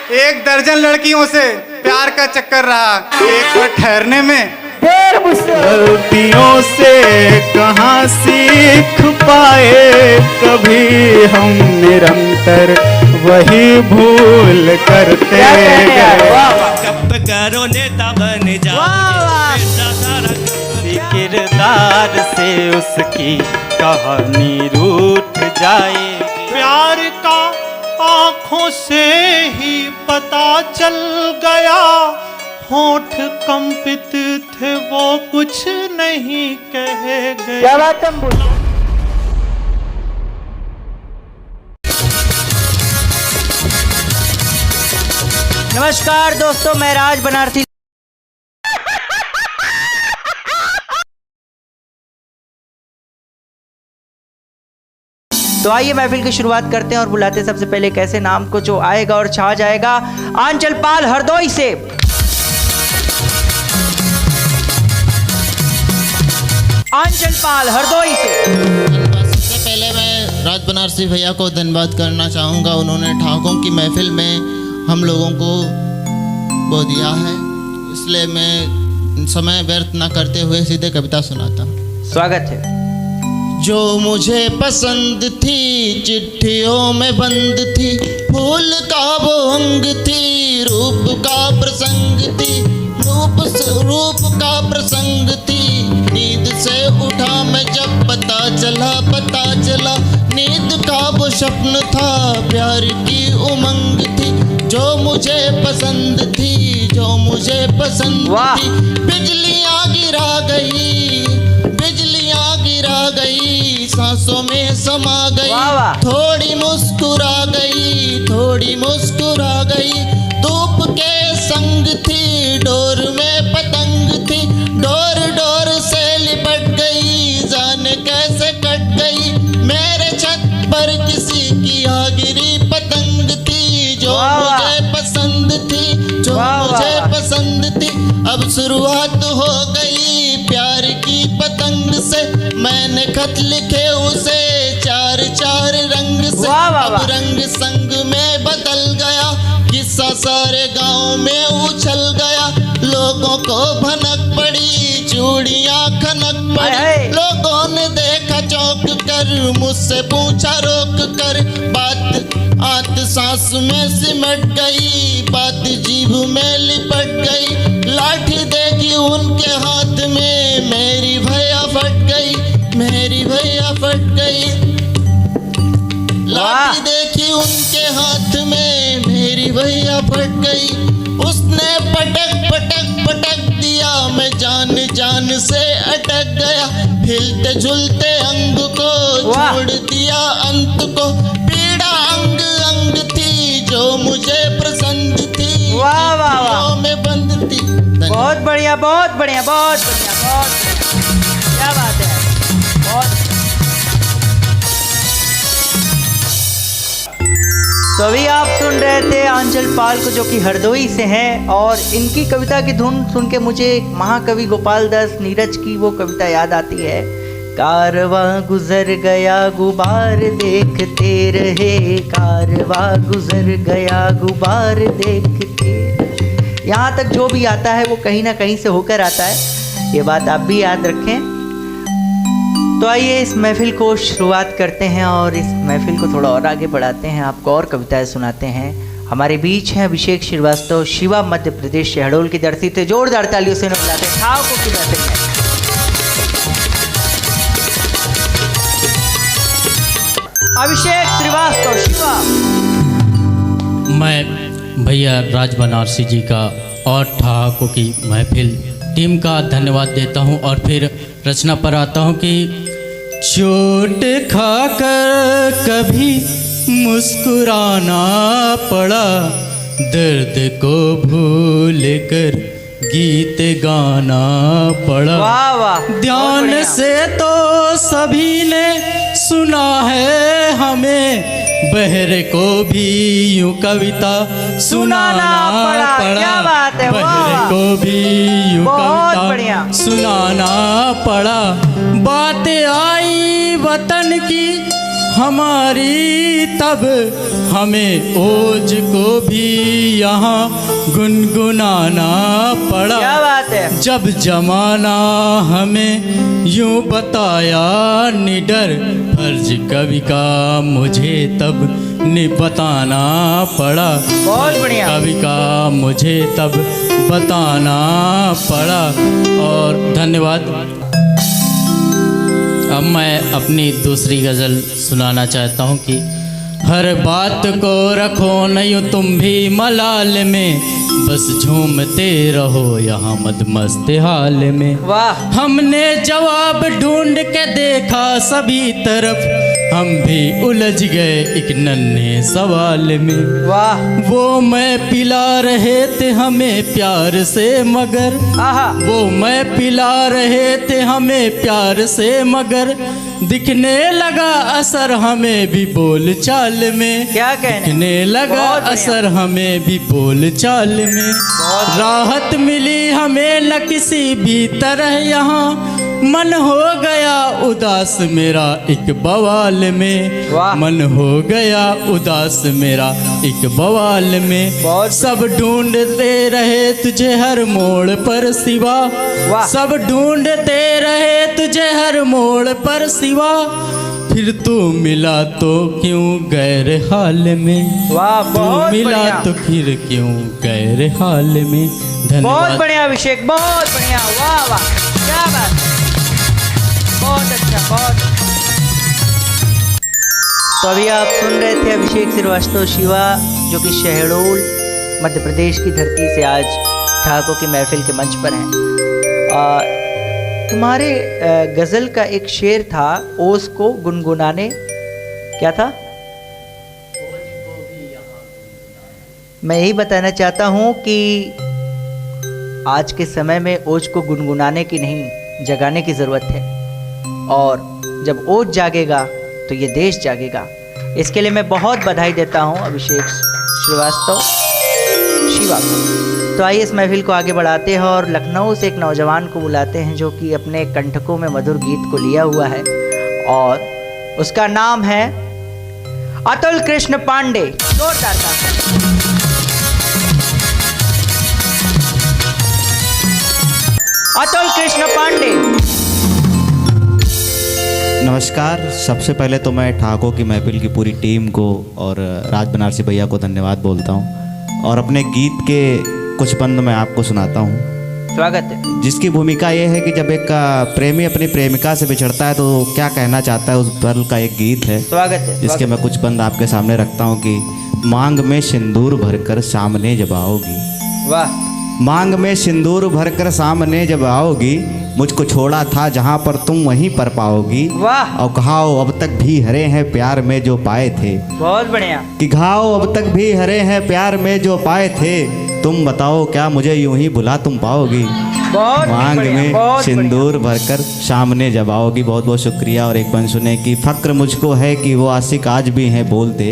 1 दर्जन लड़कियों से प्यार का चक्कर रहा, एक बार ठहरने में फिर मुझसे गलतियों से कहाँ सीख पाए, कभी हम निरंतर वही भूल करते क्या कहने यार, गए। वाह वाह। कब करो नेता बन जाओ, वाह वाह। किरदार से उसकी कहानी रूठ जाएगी। प्यार का आंखों से ही पता चल गया, होठ कंपित थे वो कुछ नहीं कह गए। क्या बात है बोल। नमस्कार दोस्तों, मैं राज बनारसी। तो आइए महफिल की शुरुआत करते हैं और बुलाते हैं सबसे पहले एक ऐसे नाम को जो आएगा और छा जाएगा। आंचल पाल हरदोई से। आंचल पाल हरदोई से। सबसे पहले मैं राज बनारसी भैया को धन्यवाद करना चाहूँगा। उन्होंने ठाकों की महफिल में हम लोगों को वो दिया है, इसलिए मैं समय व्यर्थ ना करते हुए सीधे कविता सुनाता हूँ। स्वागत है। जो मुझे पसंद थी चिट्ठियों में बंद थी, फूल का वो अंग थी, रूप का प्रसंग थी, रूप का प्रसंग थी। नींद से उठा मैं जब पता चला नींद का वो स्वप्न था, प्यार की उमंग थी। जो मुझे पसंद थी, जो मुझे पसंद वाह। थी, बिजलियाँ गिरा गई, सांसों में समा गई, वाह वाह। थोड़ी मुस्कुरा गई। धूप के संग थी, डोर में पतंग थी, डोर से लिपट गई, जाने कैसे कट गई। मेरे छत पर किसी की आ गिरी पतंग थी, जो वाह वाह। मुझे पसंद थी, जो वाह वाह मुझे वाह। पसंद थी। अब शुरुआत हो गई प्यार की पतंग से, मैंने खत लिखे उसे चार रंग से। वाह वाह अब वाह। रंग संग में बदल गया, किस्सा सारे गांव में उछल गया। लोगों को भनक पड़ी, चूड़ियां खनक हाय पड़ी, हाय। लोगों ने देखा चौंक कर, मुझसे पूछा रोक कर। बात सांस में सिमट गई, बात जीभ में लिपट गई। लाठी देखी उनके हाथ में, मेरी भैया फट गई। लाठी देखी उनके हाथ में, मेरी भैया फट गई। उसने पटक दिया, मैं जान से अटक गया। हिलते झुलते अंग को छोड़ दिया अंत को, पीड़ा अंग थी, जो मुझे पसंद थी, वाह वाह वाह। में बंद थी। बहुत बढ़िया, बहुत बढ़िया, बहुत बढ़िया, बहुत बढ़िया। क्या बात है, बहुत। तो अभी आप सुन रहे थे आंचल पाल को, जो कि हरदोई से हैं, और इनकी कविता की धुन सुन के मुझे महाकवि गोपाल दास नीरज की वो कविता याद आती है। कारवां गुजर गया गुबार देखते रहे, कारवां गुजर गया गुबार देखते। यहाँ तक जो भी आता है वो कहीं ना कहीं से होकर आता है, ये बात आप भी याद रखें। तो आइए इस महफिल को शुरुआत करते हैं और इस महफिल को थोड़ा और आगे बढ़ाते हैं, आपको और कविताएं सुनाते हैं। हमारे बीच हैं अभिषेक श्रीवास्तव, शिवा मध्य प्रदेश शहडोल की धरती से। जोरदार तालियों से उन्हें बुलाते हैं ठाकुर की महफिल में। अभिषेक श्रीवास्तव, शिवा। मैं भैया राज बनारसी जी का और ठाकुर की महफिल टीम का धन्यवाद देता हूं, और फिर रचना पर आता हूं कि चोट खाकर कभी मुस्कुराना पड़ा, दर्द को भूल कर गीत गाना पड़ा। वाह वाह। ध्यान से तो सभी ने सुना है हमें, बहरे को भी यूं कविता सुनाना पड़ा। क्या बात है, वाह बहरे वाह। को भी यूं बहुत बढ़िया। कविता सुनाना पड़ा। बात आई वतन की हमारी तब हमें ओज को भी यहाँ गुनगुनाना पड़ा। क्या बात है। जब जमाना हमें यूं बताया निडर, फर्ज कवि का मुझे तब बताना पड़ा। बहुत बढ़िया। कवि का मुझे तब बताना पड़ा। और धन्यवाद। अब मैं अपनी दूसरी गज़ल सुनाना चाहता हूँ कि हर बात को रखो न यूँ तुम भी मलाल में, बस झूमते रहो यहाँ मदमस्त हाल में। वाह। हमने जवाब ढूंढ के देखा सभी तरफ, हम भी उलझ गए एक नन्हे सवाल में। वाह। वो मैं पिला रहे थे हमें प्यार से मगर, आहा। वो मैं पिला रहे थे हमें प्यार से मगर, दिखने लगा असर हमें भी बोल चाल में। क्या कहने। दिखने लगा असर हमें भी बोल चाल में। राहत मिली हमें न किसी भी तरह यहाँ, मन हो गया उदास मेरा एक बवाल में। वाह। मन हो गया उदास मेरा एक बवाल में। सब ढूंढते रहे तुझे हर मोड़ पर सिवा, वाह। सब ढूंढते रहे तुझे हर मोड़ पर सिवा, फिर तू मिला तो क्यों गैर हाल में। वाह। तू बहुत मिला बढ़िया। तो फिर क्यों गैर हाल में। बहुत धन्यवाद। बढ़िया अभिषेक, बहुत बढ़िया। वाह वाह, क्या बात है। बहुत अच्छा, बहुत अच्छा। तो अभी आप सुन रहे थे अभिषेक श्रीवास्तव शिवा, जो कि शहडोल मध्य प्रदेश की धरती से आज ठाकुर की महफिल के मंच पर हैं। तुम्हारे गज़ल का एक शेर था, ओस को गुनगुनाने, क्या था? मैं यही बताना चाहता हूँ कि आज के समय में ओज को गुनगुनाने की नहीं, जगाने की ज़रूरत है। और जब ओज जागेगा तो ये देश जागेगा। इसके लिए मैं बहुत बधाई देता हूँ अभिषेक श्रीवास्तव शिवा को। तो आइए इस महफिल को आगे बढ़ाते हैं और लखनऊ से एक नौजवान को बुलाते हैं, जो कि अपने कंठकों में मधुर गीत को लिया हुआ है, और उसका नाम है अतुल कृष्ण पांडे। जोरदार तालियां। अतुल कृष्ण पांडे। नमस्कार। सबसे पहले तो मैं ठाकुर की महफिल की पूरी टीम को और राज बनारसी भैया को धन्यवाद बोलता हूँ, और अपने गीत के कुछ बंद मैं आपको सुनाता हूँ। स्वागत है। जिसकी भूमिका ये है कि जब एक प्रेमी अपनी प्रेमिका से बिछड़ता है तो क्या कहना चाहता है, उस पल का एक गीत है। स्वागत है। जिसके मैं कुछ बंद आपके सामने रखता हूँ कि मांग में सिंदूर भरकर सामने जब आओगी। वाह। मांग में सिंदूर भरकर सामने जब आओगी, मुझको छोड़ा था जहाँ पर तुम वहीं पर पाओगी। वाह। और घाव अब तक भी हरे हैं प्यार में जो पाए थे। बहुत बढ़िया। कि घाव अब तक भी हरे हैं प्यार में जो पाए थे, तुम बताओ क्या मुझे यूं ही भुला तुम पाओगी। बहुत मांग बढ़िया, में बहुत सिंदूर भरकर सामने जब आओगी। बहुत बहुत शुक्रिया। और एक बंद सुने कि फक्र मुझको है कि वो आशिक आज भी हैं बोलते।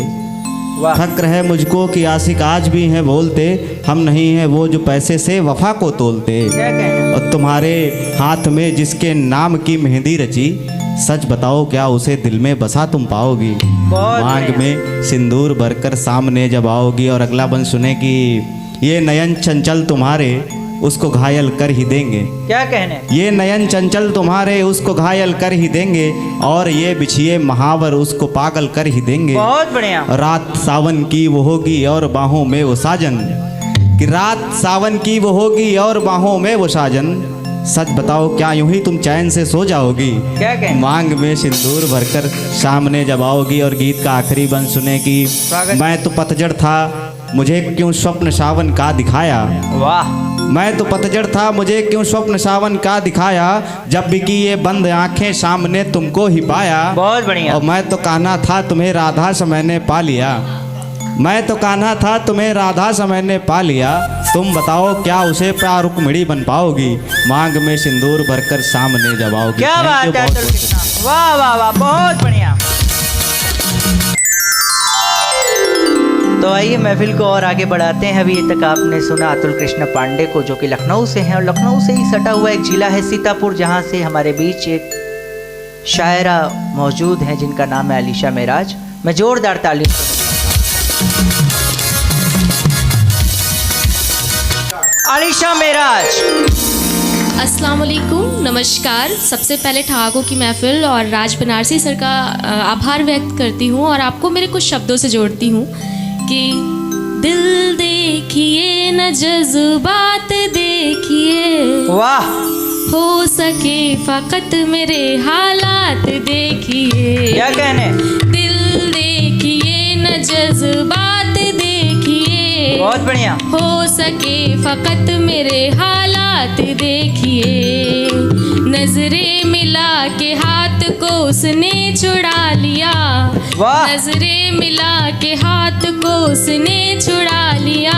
वाह। फक्र है मुझको कि आशिक आज भी हैं बोलते, हम नहीं हैं वो जो पैसे से वफा को तोलते। क्या कहें। और तुम्हारे हाथ में जिसके नाम की मेहंदी रची, सच बताओ क्या उसे दिल में बसा तुम पाओगी। बहुत मांग बढ़िया। में सिंदूर भरकर सामने जब आओगी। और अगला बंद सुने कि ये नयन चंचल तुम्हारे उसको घायल कर ही देंगे। क्या कहने। ये नयन चंचल तुम्हारे उसको घायल कर ही देंगे, और ये बिछिए महावर उसको पागल कर ही देंगे। बहुत बढ़िया। रात सावन की वो होगी और बाहों में वो साजन, कि रात सावन की वो होगी और बाहों में वो साजन, सच बताओ क्या यूं ही तुम चैन से सो जाओगी। क्या कहें। मांग में सिंदूर भरकर सामने जब आओगी। और गीत का आखिरी बंद सुने कि मैं तो पतझड़ था मुझे क्यों स्वप्न सावन का दिखाया। वाह। मैं तो पतझड़ था मुझे क्यों स्वप्न सावन का दिखाया, जब भी की ये बंद आंखें सामने तुमको ही पाया। बहुत बढ़िया। और मैं तो कान्हा था तुम्हें राधा से मैंने पा लिया। मैं तो कान्हा था तुम्हें राधा से मैंने पा लिया, तुम बताओ क्या उसे प्यार रुक्मिणी बन पाओगी। मांग में सिंदूर भरकर सामने जब आओगी। क्या Thank बात you, है बहुत अतुल बहुत कृष्णा। वाह वाह वाह, बहुत बढ़िया। तो आइए महफिल को और आगे बढ़ाते हैं। अभी तक आपने सुना अतुल कृष्ण पांडे को, जो कि लखनऊ से हैं, और लखनऊ से ही सटा हुआ एक जिला है सीतापुर, जहां से हमारे बीच एक शायरा मौजूद हैं जिनका नाम है अलीशा मेराज। मैं जोरदार ताली। अलीशा मेराज। अस्सलाम वालेकुम, नमस्कार। सबसे पहले ठहाकों की महफिल और राज बनारसी सर का आभार व्यक्त करती हूँ और आपको मेरे कुछ शब्दों से जोड़ती हूँ कि दिल देखिए न जज्बात देखिए, वाह। हो सके फकत मेरे हालात देखिए। क्या कहने? दिल देखिए न जज्बात देखिए, बहुत बढ़िया। हो सके फकत मेरे हालात देखिए। नजरें मिला के हाथ को उसने छुड़ा लिया, वाह। नजरें मिला के हाथ को उसने छुड़ा लिया।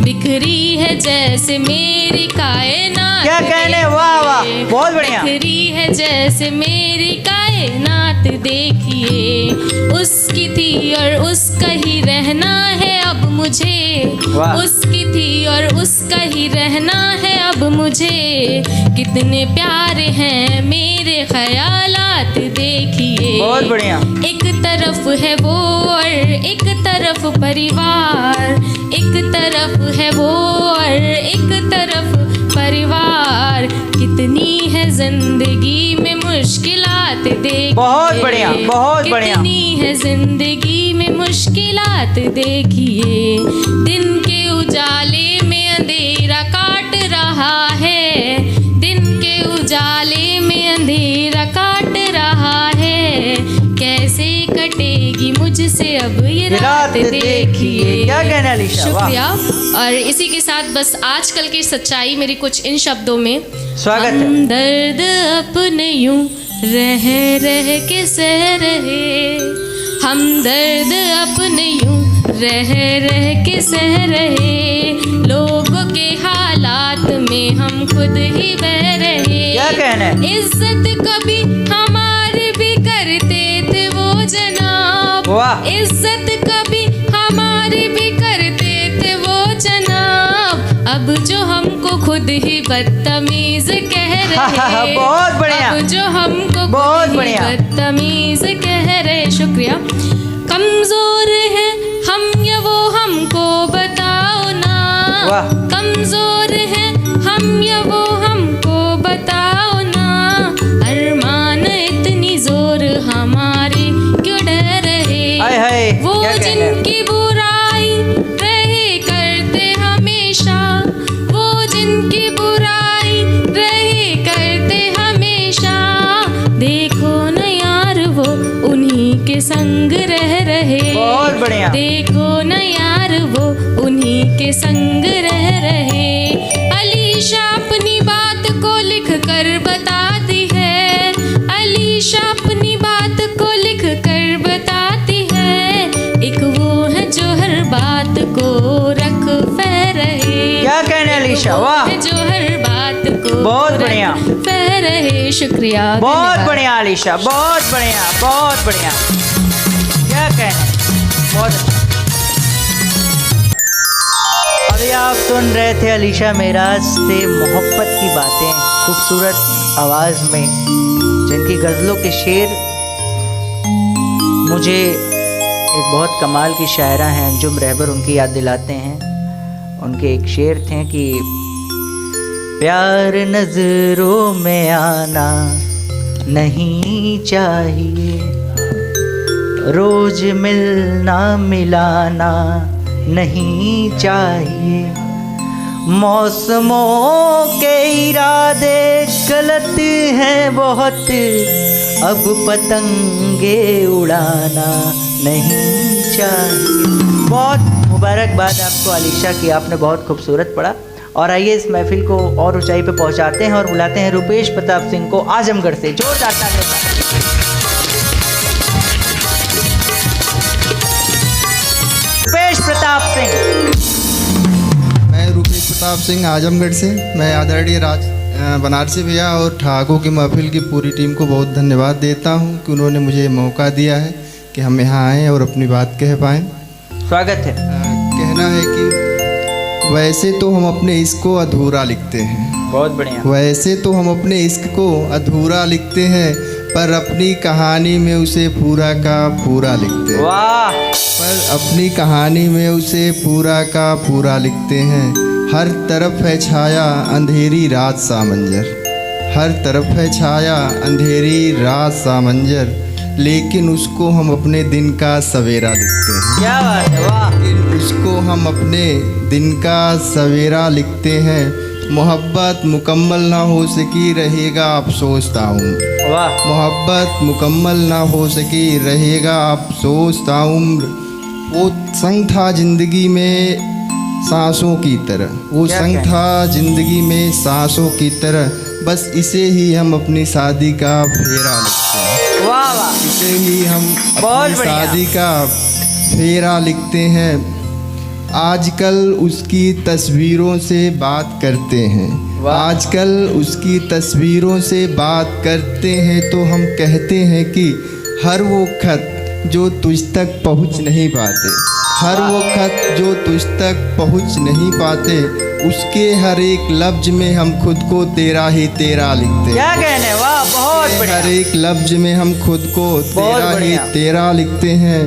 बिखरी है जैसे मेरी कायनात। क्या कहने? वाह वाह, बहुत बढ़िया। बिखरी है जैसे मेरी कायनात देखिए। उसकी थी और उसका ही रहना है अब मुझे, वाह। उसकी थी और उसका ही रहना है अब मुझे। कितने प्यारे हैं मेरे ख्यालात देखिए। बहुत बढ़िया। एक तरफ है वो और एक तरफ परिवार, एक तरफ है वो और एक तरफ परिवार। कितनी है जिंदगी में मुश्किलात देखिए। बहुत बढ़िया, बहुत बढ़िया। कितनी है जिंदगी में मुश्किलात देखिए। दिन के उजाले में अंधेरा काट रहा है, दिन के उजाले में अंधेरा काट रहा है। कैसे कटेगी मुझसे अब ये रात देखिए। क्या कहना अलीशा? वाह। शुक्रिया। और इसी के साथ बस आजकल की सच्चाई मेरी कुछ इन शब्दों में। स्वागत है। हम दर्द अपने यूं रह रह के सह रहे, हम दर्द अपने यूं रह रह के सह रहे। लोगों के हालात में हम खुद ही बह रहे। क्या कहना है? इज्जत कभी हमारी भी करते थे वो जनाब, वाह। इज्जत कभी हमारी भी करते थे वो जनाब। अब जो हमको खुद ही बदतमीज कह रहे, बहुत बढ़िया। अब जो हमको बहुत खुद ही बढ़िया। बदतमीज कह रहे। शुक्रिया। कमजोर है हम या वो हमको बताओ ना, वाह। कमजोर है हम या वो हमको बताओ ना। अरमान इतनी जोर हमारी क्यों डर रहे। हाय हाय, वो क्या कहना है? जिनकी बुराई रहे करते हमेशा, वो जिनकी बुराई रहे करते हमेशा। देखो न यार वो उन्हीं के संग रह रहे। बहुत बढ़िया। देखो न यार वो उन्हीं के संग रह रहे। अलीशा अपनी बात को लिख कर बताती है, अलीशा अपनी बात को लिख कर बताती है। एक वो है जो हर बात को रख फह रहे। क्या कहने अलीशा? वाह। है जो हर बात को बहुत बढ़िया। रख फह रहे। शुक्रिया। बहुत धन्यवाद। बढ़िया अलीशा, बहुत बढ़िया, बहुत बढ़िया। क्या कहना? बहुत अच्छा। अभी आप सुन रहे थे अलीशा मेराज से मोहब्बत की बातें, खूबसूरत आवाज़ में, जिनकी गज़लों के शेर मुझे एक बहुत कमाल की शायरा हैं अंजुम रहबर, उनकी याद दिलाते हैं। उनके एक शेर थे कि प्यार नजरों में आना नहीं चाहिए, रोज मिलना मिलाना नहीं चाहिए। मौसमों के इरादे गलत हैं बहुत, अब पतंगे उड़ाना नहीं चाहिए। बहुत मुबारकबाद आपको अलीशा की, आपने बहुत खूबसूरत पढ़ा। और आइए इस महफिल को और ऊंचाई पे पहुंचाते हैं और बुलाते हैं रुपेश प्रताप सिंह को आजमगढ़ से। जोरदार तालियां। रुपेश प्रताप सिंह। मैं रुपेश प्रताप सिंह आजमगढ़ से। मैं आदरणीय राज बनारसी भैया और ठहाकों की महफिल की पूरी टीम को बहुत धन्यवाद देता हूं कि उन्होंने मुझे मौका दिया है कि हम यहाँ आएँ और अपनी बात कह पाएँ। स्वागत है। कहना है कि वैसे तो हम अपने इश्क को अधूरा लिखते हैं, बहुत बढ़िया। वैसे तो हम अपने इश्क को अधूरा लिखते हैं, पर अपनी कहानी में उसे पूरा का पूरा लिखते हैं। वाह। पर अपनी कहानी में उसे पूरा का पूरा लिखते हैं। हर तरफ है छाया अंधेरी रात सा मंजर, हर तरफ है छाया अंधेरी रात सा मंजर, लेकिन उसको हम अपने दिन का सवेरा लिखते हैं। क्या बात है, वाह। लेकिन उसको हम अपने दिन का सवेरा लिखते हैं। मोहब्बत मुकम्मल ना हो सकी रहेगा अफसोस ताउम्र, वाह। मोहब्बत मुकम्मल ना हो सकी रहेगा अफसोस ताउम्र। वो संग था ज़िंदगी में सांसों की तरह, वो संग था ज़िंदगी में सांसों की तरह, बस इसे ही हम अपनी शादी का फेरा लिखते हैं। वाह वाह। इसे ही हम बहुत अपनी बढ़िया। शादी का फेरा लिखते हैं। आजकल उसकी तस्वीरों से बात करते हैं, आजकल उसकी तस्वीरों से बात करते हैं, तो हम कहते हैं कि हर वो खत जो तुझ तक पहुंच नहीं पाते, हर वो खत जो तुझ तक पहुंच नहीं पाते, उसके हर एक लफ्ज में हम खुद को तेरा ही तेरा लिखते हैं। क्या कहने, वाह, बहुत बढ़िया। हर एक लफ्ज में हम खुद को तेरा ही बढ़िया। तेरा लिखते हैं।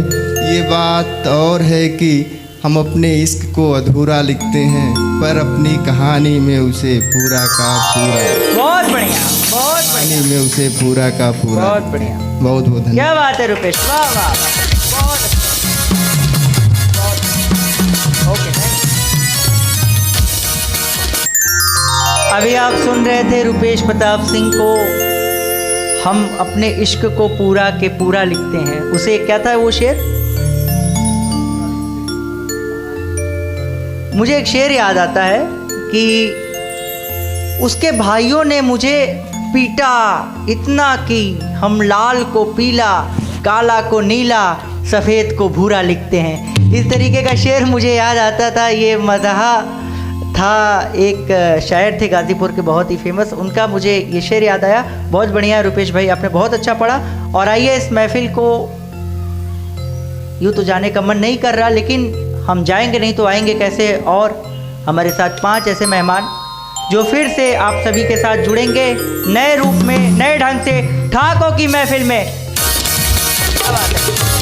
ये बात और है कि हम अपने इश्क को अधूरा लिखते हैं, पर अपनी कहानी में उसे पूरा का पूरा, बहुत बढ़िया, बहुत बढ़िया, कहानी में उसे पूरा का पूरा। बहुत बढ़िया, बहुत बहुत धन्यवाद। क्या बात है रुपेश, वाह वाह वाह, बहुत अच्छा, बहुत ओके, थैंक यू। अभी आप सुन रहे थे रुपेश प्रताप सिंह को। हम अपने इश्क को पूरा के पूरा लिखते हैं। उसे क्या था वो शेर? मुझे एक शेर याद आता है कि उसके भाइयों ने मुझे पीटा इतना कि हम लाल को पीला, काला को नीला, सफ़ेद को भूरा लिखते हैं। इस तरीके का शेर मुझे याद आता था। ये मज़हा था, एक शायर थे गाज़ीपुर के बहुत ही फेमस, उनका मुझे ये शेर याद आया। बहुत बढ़िया रुपेश भाई, आपने बहुत अच्छा पढ़ा। और आइए इस महफिल को, यूँ तो जाने का मन नहीं कर रहा, लेकिन हम जाएंगे नहीं तो आएंगे कैसे। और हमारे साथ 5 ऐसे मेहमान जो फिर से आप सभी के साथ जुड़ेंगे नए रूप में, नए ढंग से, ठाकों की महफिल में। क्या बात है।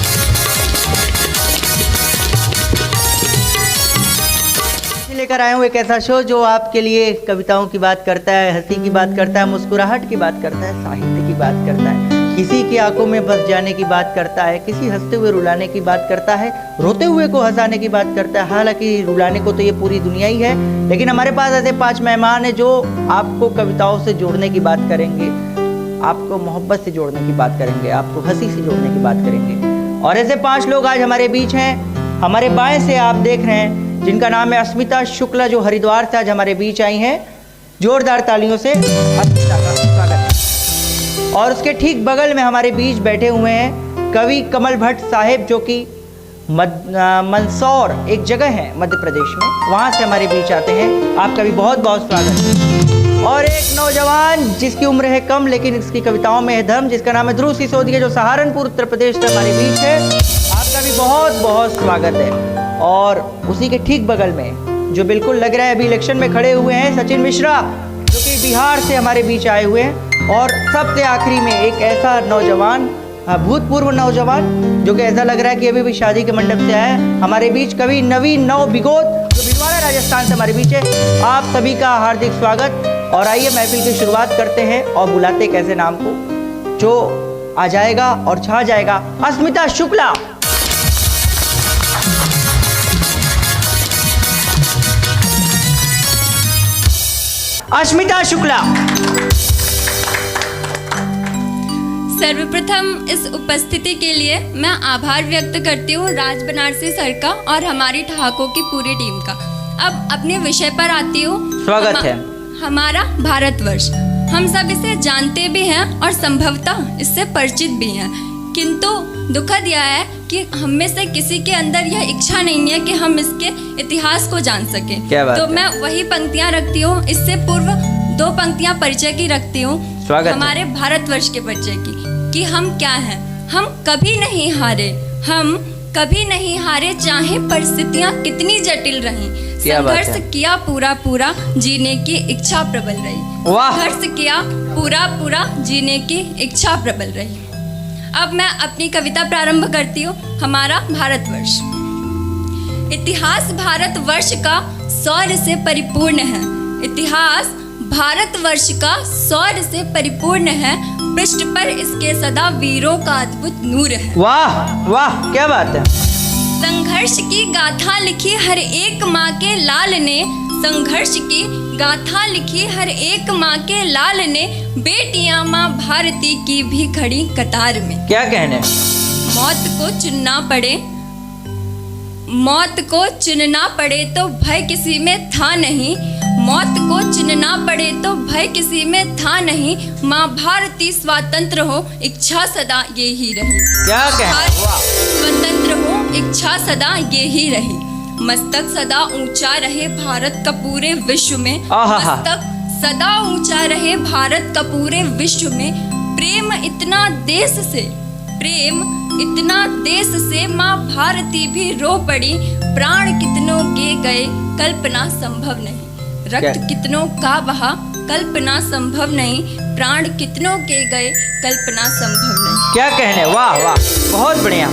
लेकर आया हूँ एक ऐसा शो जो आपके लिए कविताओं की बात करता है, हंसी की बात करता है, मुस्कुराहट की बात करता है, साहित्य की बात करता है, किसी की आंखों में बस जाने की बात करता है, किसी हंसते हुए रुलाने की बात करता है, रोते हुए को हंसाने की बात करता है। हालांकि रुलाने को तो ये पूरी दुनिया ही है, लेकिन हमारे पास ऐसे 5 मेहमान हैं जो आपको कविताओं से जोड़ने की बात करेंगे, आपको मोहब्बत से जोड़ने की बात करेंगे, आपको हंसी से जोड़ने की बात करेंगे। और ऐसे 5 लोग आज हमारे बीच हैं। हमारे बाएं से आप देख रहे हैं जिनका नाम है अस्मिता शुक्ला, जो हरिद्वार से आज हमारे बीच आई हैं। जोरदार तालियों से अस्मिता का स्वागत है। और उसके ठीक बगल में हमारे बीच बैठे हुए हैं कवि कमल भट्ट साहेब, जो कि मंदसौर एक जगह है मध्य प्रदेश में, वहाँ से हमारे बीच आते हैं। आपका भी बहुत बहुत स्वागत है। और एक नौजवान जिसकी उम्र है कम लेकिन इसकी कविताओं में है दम, जिसका नाम है ध्रुव सिसोदिया, जो सहारनपुर उत्तर प्रदेश से हमारे बीच है। आपका भी बहुत बहुत स्वागत है। और उसी के ठीक बगल में जो बिल्कुल लग रहा है अभी इलेक्शन में खड़े हुए हैं, सचिन मिश्रा, जो कि बिहार से हमारे बीच आए हुए हैं। और सबसे आखिरी में एक ऐसा नौजवान, भूतपूर्व नौजवान, जो कि ऐसा लग रहा है कि अभी भी शादी के मंडप से आया है, हमारे बीच कवि नवीन नौ बिगोद, जो भिलवाड़ा राजस्थान से हमारे बीच है। आप सभी का हार्दिक स्वागत। और आइए महफिल की शुरुआत करते हैं और बुलाते एक ऐसे नाम को जो आ जाएगा और छा जाएगा, अस्मिता शुक्ला। अस्मिता शुक्ला। सर्वप्रथम इस उपस्थिति के लिए मैं आभार व्यक्त करती हूँ राज बनारसी सर का और हमारी ठहाकों की पूरी टीम का। अब अपने विषय पर आती हूँ। स्वागत है। हमारा भारतवर्ष, हम सब इसे जानते भी हैं और संभवतः इससे परिचित भी हैं, किंतु दुखद यह है कि हम में से किसी के अंदर यह इच्छा नहीं है कि हम इसके इतिहास को जान सकें। तो मैं वही पंक्तियाँ रखती हूँ, इससे पूर्व 2 पंक्तियाँ परिचय की रखती हूँ, हमारे भारतवर्ष के परिचय की, कि हम क्या हैं। हम कभी नहीं हारे, हम कभी नहीं हारे, चाहे परिस्थितियाँ कितनी जटिल रहीं। क्या बात संघर्ष है। किया पूरा पूरा जीने की इच्छा प्रबल रही। वाह। संघर्ष किया पूरा पूरा जीने की इच्छा प्रबल रही। अब मैं अपनी कविता प्रारंभ करती हूँ। हमारा भारतवर्ष। इतिहास भारतवर्ष का शौर्य से परिपूर्ण है। इतिहास भारतवर्ष का शौर्य से परिपूर्ण है। पृष्ठ पर इसके सदा वीरों का अद्भुत नूर है। वाह वाह, क्या बात है। संघर्ष की गाथा लिखी हर एक माँ के लाल ने, संघर्ष की गाथा लिखी हर एक माँ के लाल ने, बेटियां माँ भारती की भी खड़ी कतार में। क्या कहने। मौत को चुनना पड़े, मौत को चुनना पड़े तो भय किसी में था नहीं, मौत को चुनना पड़े तो भय किसी में था नहीं, माँ भारती स्वतंत्र हो इच्छा सदा ये ही रही। क्या कहने। वाह। स्वतंत्र हो इच्छा सदा ये ही रही। मस्तक सदा ऊंचा रहे भारत का पूरे विश्व में। आहा। मस्तक सदा ऊंचा रहे भारत का पूरे विश्व में। प्रेम इतना देश से, प्रेम इतना देश से, माँ भारती भी रो पड़ी। प्राण कितनों के गए कल्पना संभव नहीं, रक्त कितनों का बहा कल्पना संभव नहीं, प्राण कितनों के गए कल्पना संभव नहीं। क्या कहने। वाह वाह, बहुत बढ़िया।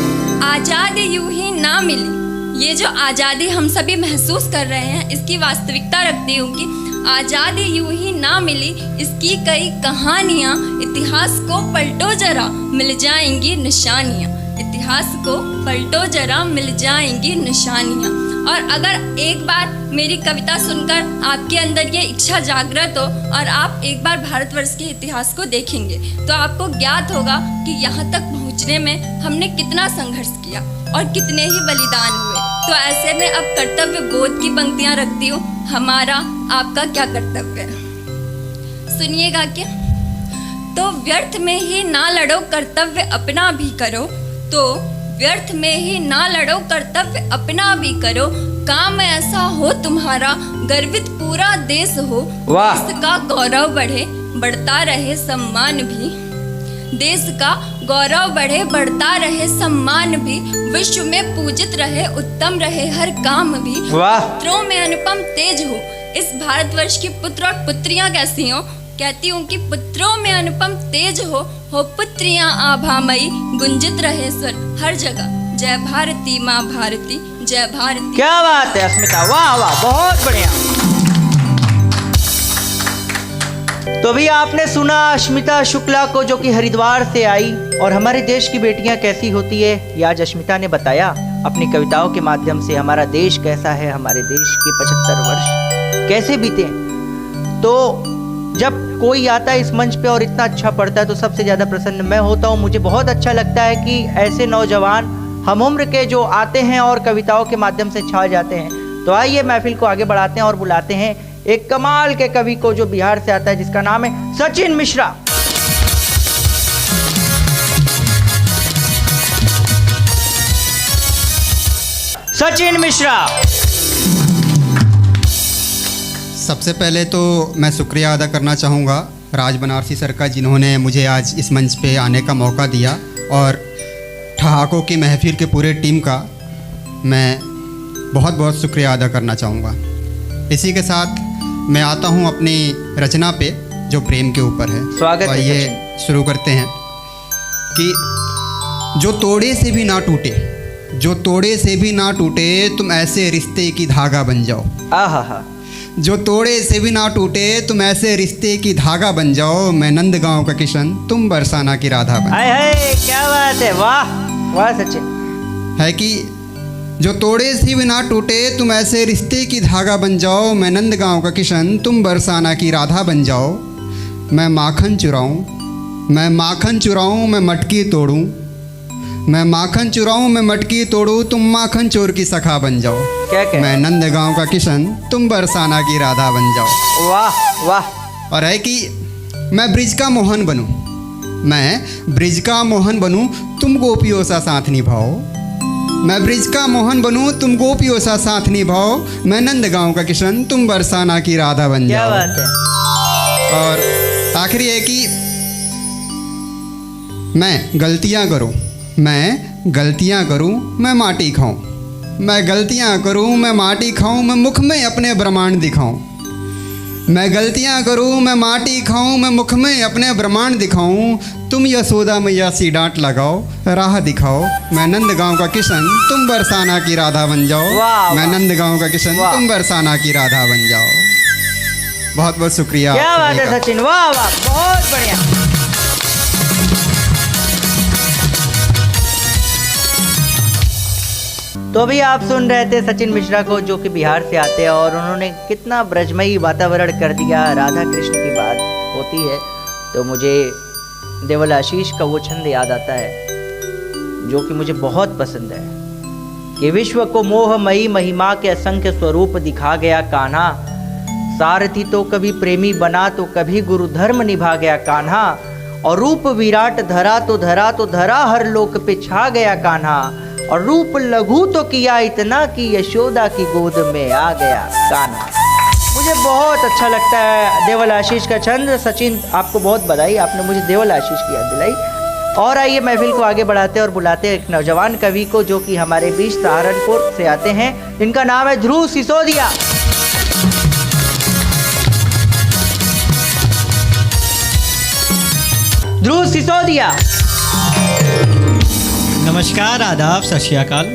आज़ादी यूं ही ना मिली। ये जो आज़ादी हम सभी महसूस कर रहे हैं, इसकी वास्तविकता रखती हूँ कि आज़ादी यूं ही ना मिली। इसकी कई कहानियाँ, इतिहास को पलटो जरा मिल जाएंगी निशानियाँ। इतिहास को पलटो जरा मिल जाएंगी निशानियाँ। और अगर एक बार मेरी कविता सुनकर आपके अंदर ये इच्छा जागृत हो और आप एक बार भारतवर्ष के इतिहास को देखेंगे तो आपको ज्ञात होगा कि यहाँ तक पहुँचने में हमने कितना संघर्ष किया और कितने ही बलिदान हुए। तो ऐसे में अब कर्तव्य बोध की पंक्तियाँ रखती हूँ। हमारा आपका क्या कर्तव्य है, सुनिएगा क्या। तो व्यर्थ में ही ना लड़ो, कर्तव्य अपना भी करो। तो व्यर्थ में ही ना लड़ो, कर्तव्य अपना भी करो। काम ऐसा हो तुम्हारा, गर्वित पूरा देश हो। वाह। देश का गौरव बढ़े, बढ़ता रहे सम्मान भी। देश का गौरव बढ़े, बढ़ता रहे सम्मान भी। विश्व में पूजित रहे, उत्तम रहे हर काम भी। वाह। पुत्रों में अनुपम तेज हो। इस भारतवर्ष की पुत्र और पुत्रियां कैसी हो, कहती हूँ कि पुत्रों में अनुपम तेज हो पुत्रियां आभामयी, गुंजित रहे स्वर हर जगह। जय भारती माँ भारती, जय भारती। क्या बात है अस्मिता, वाह वाह, बहुत बढ़िया। तो भी आपने सुना अस्मिता शुक्ला को, जो कि हरिद्वार से आई, और हमारे देश की बेटियां कैसी होती है ये आज अस्मिता ने बताया अपनी कविताओं के माध्यम से। हमारा देश कैसा है, हमारे देश के 75 वर्ष कैसे बीते। तो जब कोई आता है इस मंच पे और इतना अच्छा पढ़ता है तो सबसे ज़्यादा प्रसन्न मैं होता हूँ। मुझे बहुत अच्छा लगता है कि ऐसे नौजवान हम उम्र के जो आते हैं और कविताओं के माध्यम से छा जाते हैं। तो आइए महफिल को आगे बढ़ाते हैं और बुलाते हैं एक कमाल के कवि को जो बिहार से आता है, जिसका नाम है सचिन मिश्रा। सचिन मिश्रा। सबसे पहले तो मैं शुक्रिया अदा करना चाहूँगा राज बनारसी सर का, जिन्होंने मुझे आज इस मंच पे आने का मौका दिया, और ठहाकों की महफिल के पूरे टीम का मैं बहुत बहुत शुक्रिया अदा करना चाहूँगा। इसी के साथ मैं आता हूँ अपनी रचना पे, जो प्रेम के ऊपर है। स्वागत है। ये शुरू करते हैं कि जो तोड़े से भी ना टूटे, जो तोड़े से भी ना टूटे, तुम ऐसे रिश्ते की धागा बन जाओ। आहा। जो तोड़े से भी ना टूटे, तुम ऐसे रिश्ते की धागा बन जाओ। मैं नंदगांव का किशन, तुम बरसाना की राधा बन। हाय हाय, क्या बात है, वाह वाह सचिन। है कि जो तोड़े से भी ना टूटे, तुम ऐसे रिश्ते की धागा बन जाओ। मैं नंदगांव का किशन, तुम बरसाना की राधा बन जाओ। मैं माखन चुराऊं, मैं माखन चुराऊं, मैं मटकी तोड़ूं। मैं माखन चुराऊं, मैं मटकी तोड़ूं, तुम माखन चोर की सखा बन जाओ। क्या क्या? मैं नंदगांव का किशन, तुम बरसाना की राधा बन जाओ। वाह वाह। और है कि मैं ब्रिज का मोहन बनूं, मैं ब्रिज का मोहन बनूं, तुम गोपियों सा साथ निभाओ। मैं ब्रिज का मोहन बनूं, तुम गोपियों सा साथ निभाओ। मैं नंदगांव का किशन, तुम बरसाना की राधा बन जाओ। क्या बात है। और आखिरी है कि मैं गलतियां करूं, मैं गलतियां करूं, मैं माटी खाऊं। मैं गलतियाँ करूँ, मैं माटी खाऊँ, मैं मुख में अपने ब्रह्मांड दिखाऊँ। मैं गलतियाँ करूँ, मैं माटी खाऊँ, मैं मुख में अपने ब्रह्मांड दिखाऊँ। तुम यशोदा मैया सी डांट लगाओ, राह दिखाओ। मैं नंद गाँव का किशन, तुम बरसाना की राधा बन जाओ। वाह, मैं नंद गाँव का किशन, तुम बरसाना की राधा बन जाओ। बहुत बहुत शुक्रिया। क्या बात है सचिन, वाह वाह, बहुत बढ़िया। तो अभी आप सुन रहे थे सचिन मिश्रा को, जो कि बिहार से आते हैं, और उन्होंने कितना ब्रजमयी वातावरण कर दिया। राधा कृष्ण की बात होती है तो मुझे देवल आशीष का वो छंद याद आता है जो कि मुझे बहुत पसंद है कि विश्व को मोहमयी महिमा के असंख्य स्वरूप दिखा गया कान्हा। सारथी तो कभी प्रेमी बना तो कभी गुरु धर्म निभा गया कान्हा। और रूप विराट धरा तो धरा हर लोक पे छा गया कान्हा। और रूप लघु तो किया इतना कि यशोदा की गोद में आ गया कान्हा। मुझे बहुत अच्छा लगता है देवल आशीष का छंद। सचिन, आपको बहुत बधाई, आपने मुझे देवल आशीष की याद दिलाई। और आइए महफिल को आगे बढ़ाते और बुलाते हैं एक नौजवान कवि को, जो कि हमारे बीच सहारनपुर से आते हैं। इनका नाम है ध्रुव सिसोदिया। ध्रुव सिसोदिया। नमस्कार, आदाब, सत श्री अकाल।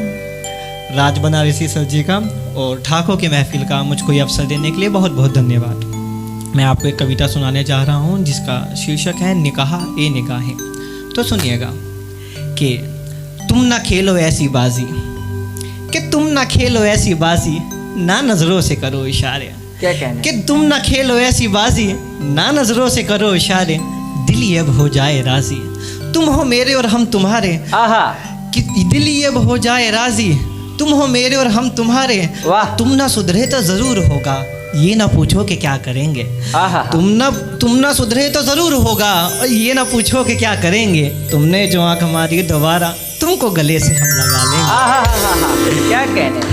राज बनारसी सर जी का और ठाकुर की महफिल का मुझको ये अवसर देने के लिए बहुत बहुत धन्यवाद। मैं आपको एक कविता सुनाने जा रहा हूँ जिसका शीर्षक है निकाह ए निगाहें। तो सुनिएगा कि तुम ना खेलो ऐसी बाजी, कि तुम ना खेलो ऐसी बाजी, ना नज़रों से करो इशारे। क्या कहना कि तुम ना खेलो ऐसी बाजी, ना नज़रों से करो इशारे, दिल ये अब हो जाए राजी। तुम हो मेरे और हम तुम्हारे, आहा, कि दिल ये अब हो जाए राजी। तुम हो मेरे और हम तुम्हारे, वाह। तुम ना सुधरे तो ज़रूर होगा, ये ना पूछो कि क्या करेंगे। आहा, तुम ना सुधरे तो ज़रूर होगा, और ये ना पूछो कि क्या करेंगे। तुमने जो आँख मारी दोबारा, तुमको गले से हम लगा लेंगे। आहा, क्या कहने,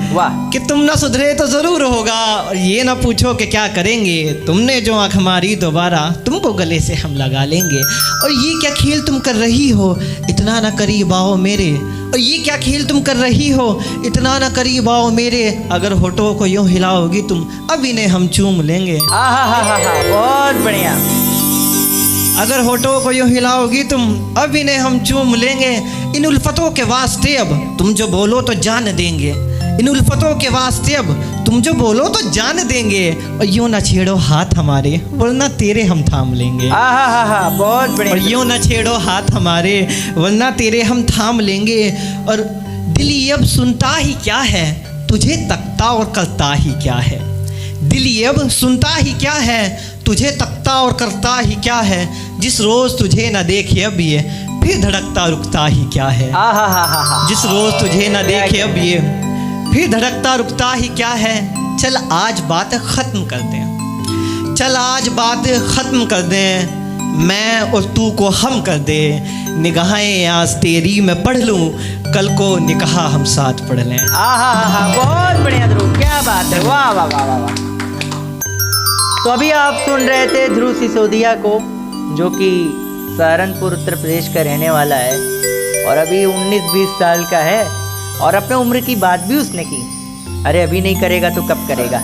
वाह। कि तुम ना सुधरे तो ज़रूर होगा, और ये ना पूछो कि क्या करेंगे। तुमने जो आँख मारी दोबारा, तुमको गले से हम लगा लेंगे। और ये क्या खेल तुम कर रही हो, इतना ना करीब आओ मेरे। और ये क्या खेल तुम कर रही हो, इतना ना करीब आओ मेरे। अगर होठों को यूँ हिलाओगी तुम, अब इन्हें हम चूम लेंगे। आहा, बहुत बढ़िया। अगर होठों को यूँ हिलाओगी तुम, अब इन्हें हम चूम लेंगे। इन उल्फतों के वास्ते अब तुम जो बोलो तो जान देंगे। इन उल्फतों के वास्ते अब तुम जो बोलो तो जान देंगे। और यूँ ना छेड़ो हाथ हमारे, वरना तेरे हम थाम लेंगे। आहा, बहुत बढ़िया। और यूँ ना छेड़ो हाथ हमारे, वरना तेरे हम थाम लेंगे। और दिल ये अब सुनता ही क्या है, तुझे तकता और करता ही क्या है। दिल ये अब सुनता ही क्या है, तुझे तकता और करता ही क्या है। जिस रोज़ तुझे ना देखे अब ये, फिर धड़कता रुकता ही क्या है। आहा, जिस रोज़ तुझे ना देखे अब ये, फिर धड़कता रुकता ही क्या है। चल आज बात ख़त्म कर दें, चल आज बात ख़त्म कर दें। मैं और तू को हम कर दे, निगाहें आज तेरी मैं पढ़ लूँ, कल को निकाह हम साथ पढ़ लें। आहा, बहुत बढ़िया ध्रुव, क्या बात है, वाह वाह वाह वाह। तो अभी आप सुन रहे थे ध्रुव सिसोदिया को, जो कि सहारनपुर उत्तर प्रदेश का रहने वाला है और अभी 19-20 साल का है। और अपने उम्र की बात भी उसने की। अरे अभी नहीं करेगा तो कब करेगा।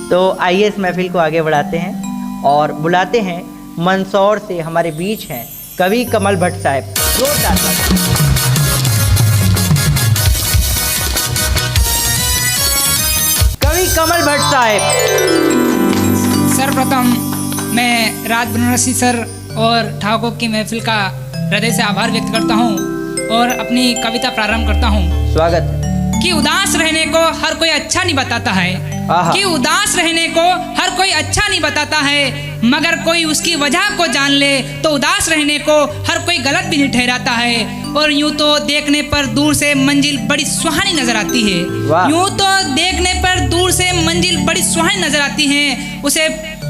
तो आइए इस महफिल को आगे बढ़ाते हैं और बुलाते हैं मंदसौर से हमारे बीच हैं कवि कमल भट्ट साहब। जोरदार कवि कमल भट्ट साहब। सर्वप्रथम मैं राज बनारसी सर और ठाकुर की महफिल का हृदय से आभार व्यक्त करता हूँ और अपनी कविता प्रारंभ करता हूँ। स्वागत। कि उदास रहने को हर कोई अच्छा नहीं बताता है, कि उदास रहने को हर कोई अच्छा नहीं बताता है, मगर कोई उसकी वजह को जान ले तो उदास रहने को हर कोई गलत भी नहीं ठहराता है। और यूं तो देखने पर दूर से मंजिल बड़ी सुहानी नजर आती है, यूं तो देखने पर दूर से मंजिल बड़ी सुहानी नजर आती है।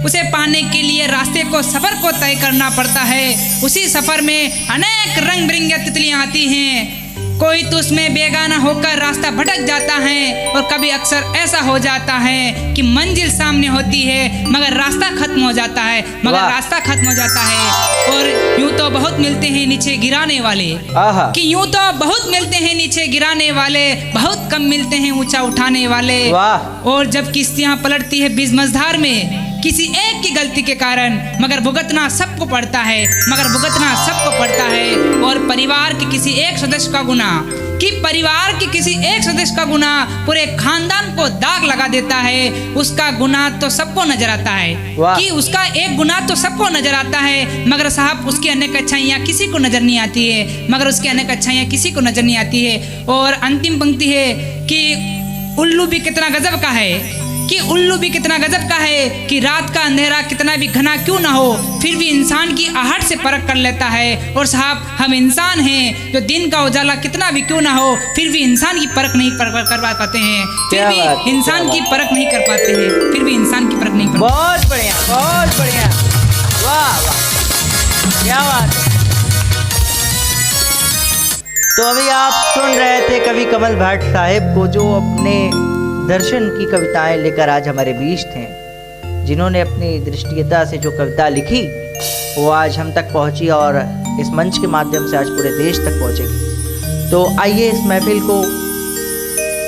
उसे पाने के लिए रास्ते को, सफ़र को तय करना पड़ता है। उसी सफ़र में अनेक रंग बिरंगी तितलियाँ आती हैं। कोई तो उसमें बेगाना होकर रास्ता भटक जाता है और कभी अक्सर ऐसा हो जाता है कि मंजिल सामने होती है मगर रास्ता खत्म हो जाता है, रास्ता खत्म हो जाता है। और यूं तो बहुत मिलते हैं नीचे गिराने वाले, कि यूं तो बहुत मिलते हैं नीचे गिराने वाले, बहुत कम मिलते हैं ऊंचा उठाने वाले। और जब किश्तियां पलटती है बीच मझधार में किसी एक की गलती के कारण, मगर भुगतना सबको पड़ता है, और परिवार के किसी एक सदस्य का गुनाह पूरे खानदान को दाग लगा देता है। उसका गुनाह तो सबको नजर आता है, कि उसका एक गुनाह तो सबको नजर आता है, मगर साहब उसकी अनेक अच्छाइयाँ किसी को नजर नहीं आती है, और अंतिम पंक्ति है कि उल्लू भी कितना गजब का है, कि रात का अंधेरा कितना भी घना क्यों ना हो, फिर भी इंसान की आहट से परख कर लेता है। और साहब हम इंसान हैं, जो दिन का उजाला कितना भी क्यों ना हो, फिर भी इंसान की परख नहीं कर पाते हैं, बहुत बढ़िया, वाह, क्या बात है। तो अभी आप सुन रहे थे कवि कमल भाट साहेब को, जो अपने दर्शन की कविताएं लेकर आज हमारे बीच थे, जिन्होंने अपनी दृष्टियता से जो कविता लिखी वो आज हम तक पहुंची और इस मंच के माध्यम से आज पूरे देश तक पहुंचेगी। तो आइए इस महफिल को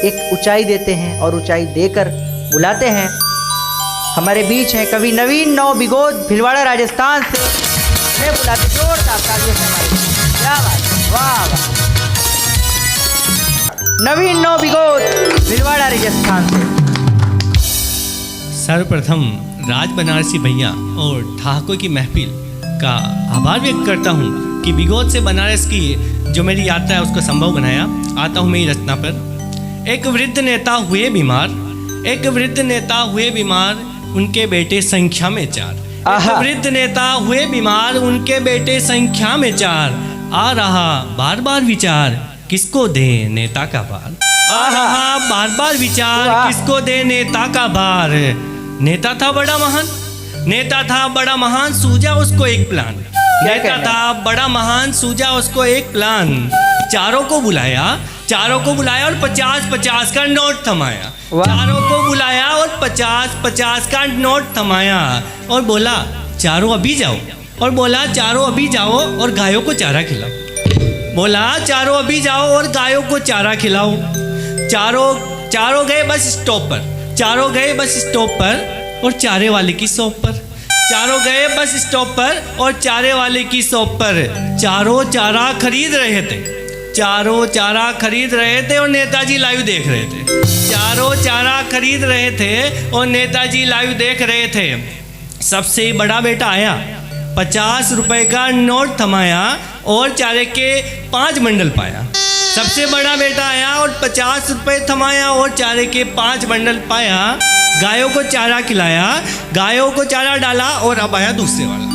एक ऊंचाई देते हैं और ऊंचाई देकर बुलाते हैं। हमारे बीच हैं कवि नवीन नौ बिगोद भिलवाड़ा राजस्थान से, बुलाते जोरदार तालियों से हमारे, क्या बात, वाह। नवीन नौ बिगोद भिलवाड़ा राजस्थान से। सर्वप्रथम राज बनारसी भैया और ठाकुर की महफिल का आभार व्यक्त करता हूँ कि बिगोद से बनारस की जो मेरी यात्रा है उसको संभव बनाया। आता हूँ मेरी रचना पर। एक वृद्ध नेता हुए बीमार, उनके बेटे संख्या में 4। एक वृद्ध नेता हुए बीमार, उनके बेटे संख्या में 4। आ रहा बार बार विचार, किसको दे नेता का भार। आ रहा बार बार विचार, किसको दे नेता का भार। नेता था बड़ा महान, सूझा उसको एक प्लान। चारों को बुलाया और 50-50 का नोट थमाया। और बोला चारों अभी जाओ और गायों को चारा खिलाओ। चारों गए बस स्टॉप पर और चारे वाले की शॉप पर। चारों चारा खरीद रहे थे और नेताजी लाइव देख रहे थे। सबसे बड़ा बेटा आया, 50 रुपए का नोट थमाया और चारे के 5 बंडल पाया। सबसे बड़ा बेटा आया और 50 रुपए थमाया और चारे के 5 बंडल पाया। गायों को चारा खिलाया, गायों को चारा डाला और अब आया दूसरे वाला।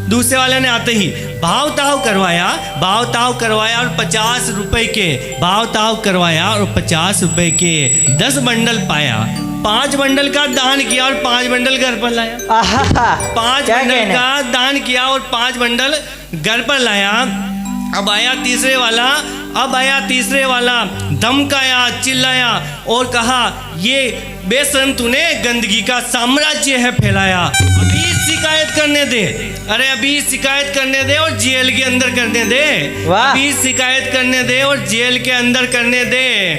दूसरे वाले ने आते ही भाव ताव करवाया और 50 रुपए के 10 बंडल पाया। 5 बंडल का दान किया और 5 बंडल घर पर लाया। 5 बंडल का दान किया और 5 बंडल घर पर लाया। अब आया तीसरे वाला, धमकाया, चिल्लाया और कहा, ये बेशरम तूने गंदगी का साम्राज्य है फैलाया। अभी शिकायत करने दे और जेल के अंदर करने दे।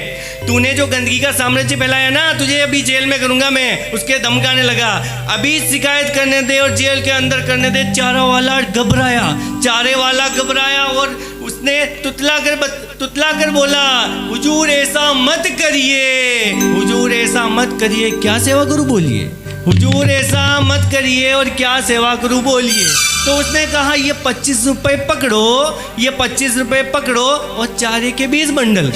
तूने जो गंदगी का साम्राज्य फैलाया ना, तुझे अभी जेल में करूंगा मैं। उसके धमकाने लगा, अभी शिकायत करने दे और जेल के अंदर करने दे। चारे वाला घबराया और उसने तुतला कर बोला, हुजूर ऐसा मत करिए, क्या सेवा करूं बोलिए। हुजूर ऐसा मत करिए और क्या सेवा करूं बोलिए। तो उसने कहा, ये 25 रुपए पकड़ो और चारे के 20 बंडल।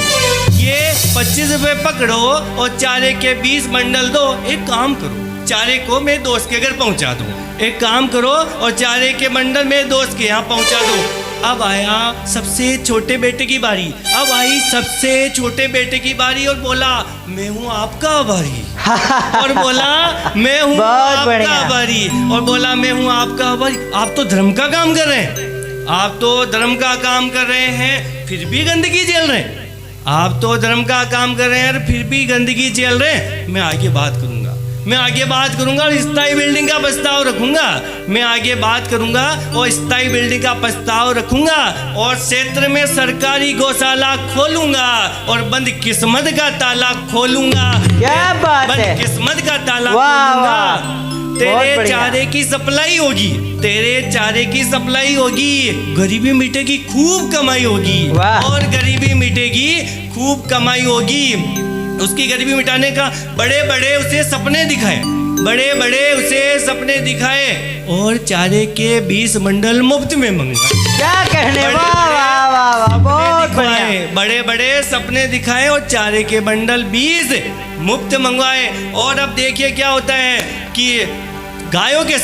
ये 25 रुपए पकड़ो और चारे के 20 बंडल दो। एक काम करो, चारे को मेरे दोस्त के घर पहुंचा दो। एक काम करो और चारे के बंडल मेरे दोस्त के यहाँ पहुंचा दो। अब आया सबसे छोटे बेटे की बारी और बोला, मैं हूँ आपका आभारी। आप तो धर्म का काम कर रहे हैं, आप तो धर्म का काम कर रहे हैं फिर भी गंदगी झेल रहे हैं। आप तो धर्म का काम कर रहे हैं और फिर भी गंदगी झेल रहे हैं। मैं आगे बात करूंगा और स्थायी बिल्डिंग का प्रस्ताव रखूंगा। मैं आगे बात करूंगा और स्थायी बिल्डिंग का प्रस्ताव रखूंगा और क्षेत्र में सरकारी गौशाला खोलूंगा और बंद किस्मत का ताला खोलूंगा। क्या बात है, बंद किस्मत का ताला वाह, खोलूंगा। वाह। तेरे चारे की सप्लाई होगी, तेरे चारे की सप्लाई होगी, गरीबी मिटेगी, खूब कमाई होगी और गरीबी मिटेगी, खूब कमाई होगी। उसकी गरीबी मिटाने का बड़े बड़े उसे सपने दिखाए, बड़े बड़े उसे सपने दिखाए और चारे के 20 बंडल मुफ्त में मंगवाए। क्या कहने, वाह वाह वाह वाह, बहुत बढ़िया। बड़े बड़े सपने दिखाए और चारे के बंडल 20 मुफ्त मंगवाए। और अब देखिए क्या होता है कि गायों के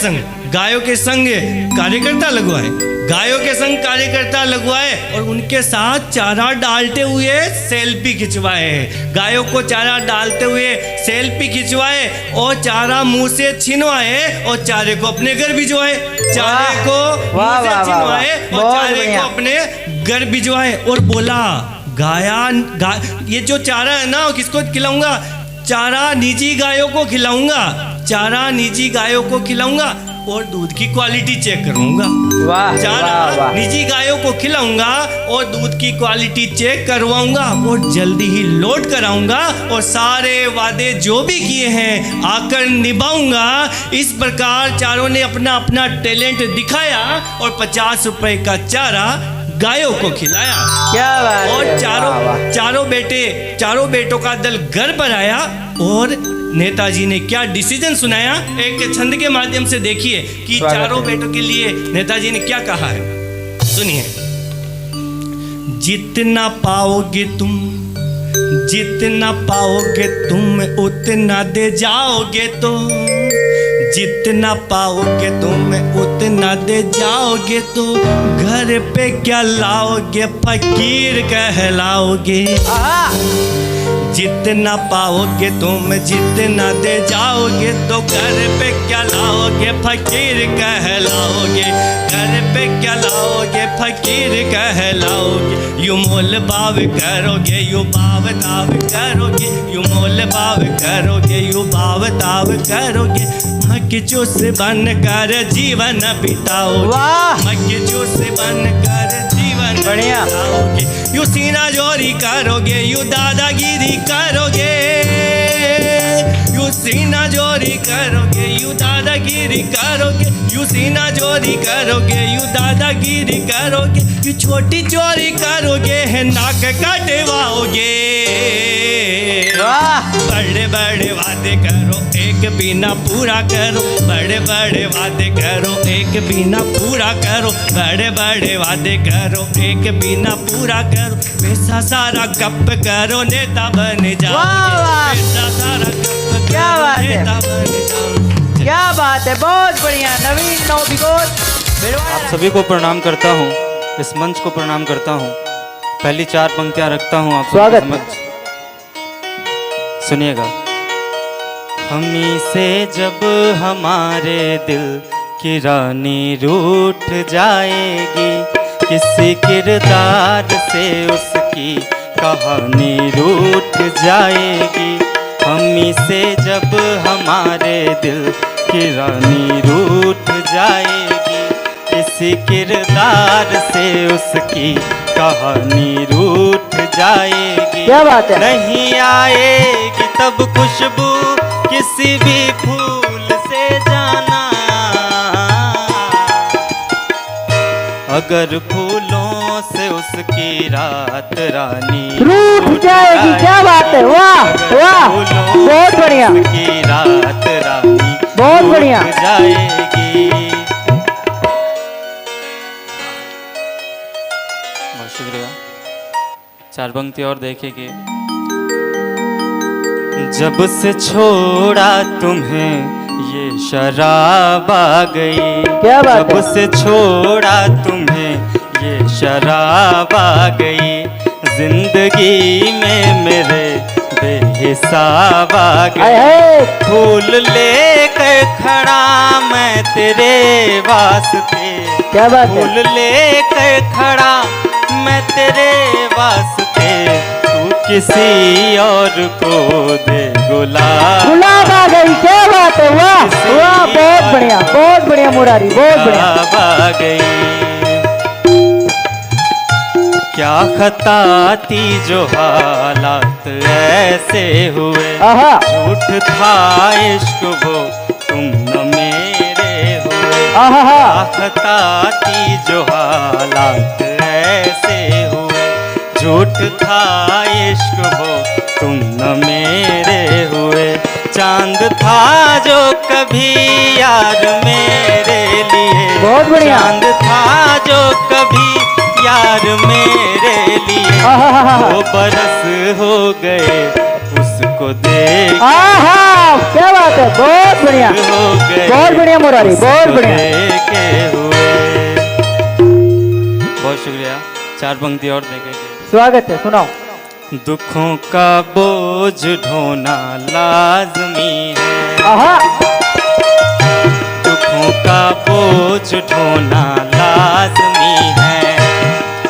संग कार्यकर्ता लगवाए, गायों के संग कार्यकर्ता लगवाए और उनके साथ चारा डालते हुए सेल्फी खिंचवाए। गायों को चारा डालते हुए सेल्फी खिंचवाए और चारा मुंह से छिनवाए और चारे को अपने घर भिजवाए। चारे को मुंह से छिनवाए और चारे को अपने घर भिजवाए और बोला ये जो चारा है ना किसको खिलाऊंगा? चारा निजी गायों को खिलाऊंगा, चारा निजी गायों को खिलाऊंगा और दूध की क्वालिटी चेक करूंगा। चारा निजी गायों को खिलाऊंगा और दूध की क्वालिटी चेक करवाऊंगा और जल्दी ही लोड कराऊंगा और सारे वादे जो भी किए हैं आकर निभाऊंगा। इस प्रकार चारों ने अपना अपना टैलेंट दिखाया और 50 रुपए का चारा गायों को खिलाया। क्या बात और है, चारों बेटों का दल घर पर आया और नेताजी ने क्या डिसीजन सुनाया एक छंद के माध्यम से देखिए कि चारों बेटों के लिए नेताजी ने क्या कहा है। सुनिए। जितना पाओगे तुम उतना दे जाओगे तो, जितना पाओगे तुम उतना दे जाओगे तो, घर पे क्या लाओगे फकीर कहलाओगे। जितना पाओगे तुम जितना दे जाओगे तो, घर पे क्या लाओगे फकीर कहलाओगे, घर पे क्या लाओगे फकीर कहलाओगे। यू मोल भाव करोगे, यू भाव ताव करोगे, यू मोल भाव करोगे, यू भाव ताव करोगे। मक्की जूस बन कर जीवन बिताओगे, मक्की जूस बन कर जीवन बिताओगे। यू सीना जोरी करोगे, यू दादागिरी करोगे, यू सीना जोरी करोगे, यू दादागिरी करोगे, यू सीना जोरी करोगे, यू दादागिरी करोगे। यू छोटी चोरी करोगे है नाक कटवाओगे। बड़े बड़े वादे करो एक बिना पूरा करो, बड़े बड़े वादे करो एक बिना पूरा करो, बड़े बड़े वादे करो एक बिना पूरा करो। पैसा सारा गप करो नेता बन जाओ, पैसा सारा गप क्या बात है, नेता बन जाओ। क्या बात है, बहुत बढ़िया। नवीन नौबिगोद आप सभी को प्रणाम करता हूँ, इस मंच को प्रणाम करता हूँ। पहली 4 पंक्तियाँ रखता हूँ आप स्वागत समझ सुनिएगा। हमी से जब हमारे दिल की रानी रूठ जाएगी, किसी किरदार से उसकी कहानी रूठ जाएगी। हमी से जब हमारे दिल की रानी रूठ जाएगी, किसी किरदार से उसकी कहानी रूठ जाएगी। क्या बात है, नहीं आएगी तब खुशबू किसी भी फूल से जाना, अगर फूलों से उसकी रात रानी रूठ जाएगी। क्या बात है, वाह वाह, बहुत बढ़िया, उसकी रात रानी बहुत बढ़िया जाएगी। बहुत शुक्रिया। 4 पंक्ति और देखेंगे। जब से छोड़ा तुम्हें ये शराब आ गई, क्या बात जब से छोड़ा तुम्हें ये शराब आ गई, जिंदगी में मेरे हिसाब आ गई। फूल लेकर खड़ा मैं तेरे वास्ते, क्या बात है? फूल लेकर खड़ा मैं तेरे वास्ते, तू किसी और को दे गुलाब। गुलाब आ गई, क्या बात है, वाह वाह, बहुत बढ़िया मुरारी, बहुत बढ़िया। आ गई। क्या खता थी जो हालात ऐसे हुए, झूठ था इश्क वो तुम न मेरे हुए। क्या खता थी जो हालात ऐसे हुए, झूठ था इश्क वो तुम न मेरे हुए। चांद था जो कभी यार मेरे लिए, बहुत बढ़िया। चांद था जो कभी यार मेरे लिए, वो बरस हो गए उसको देख। क्या बात है, बहुत बढ़िया, हो गए बहुत बढ़िया मुरारी, बहुत बढ़िया। देखे हुए। बहुत शुक्रिया। 4 पंक्ति और देखेंगे। स्वागत है, सुनाओ। दुखों का बोझ ढोना लाजमी है, दुखों का बोझ ढोना लाजमी है,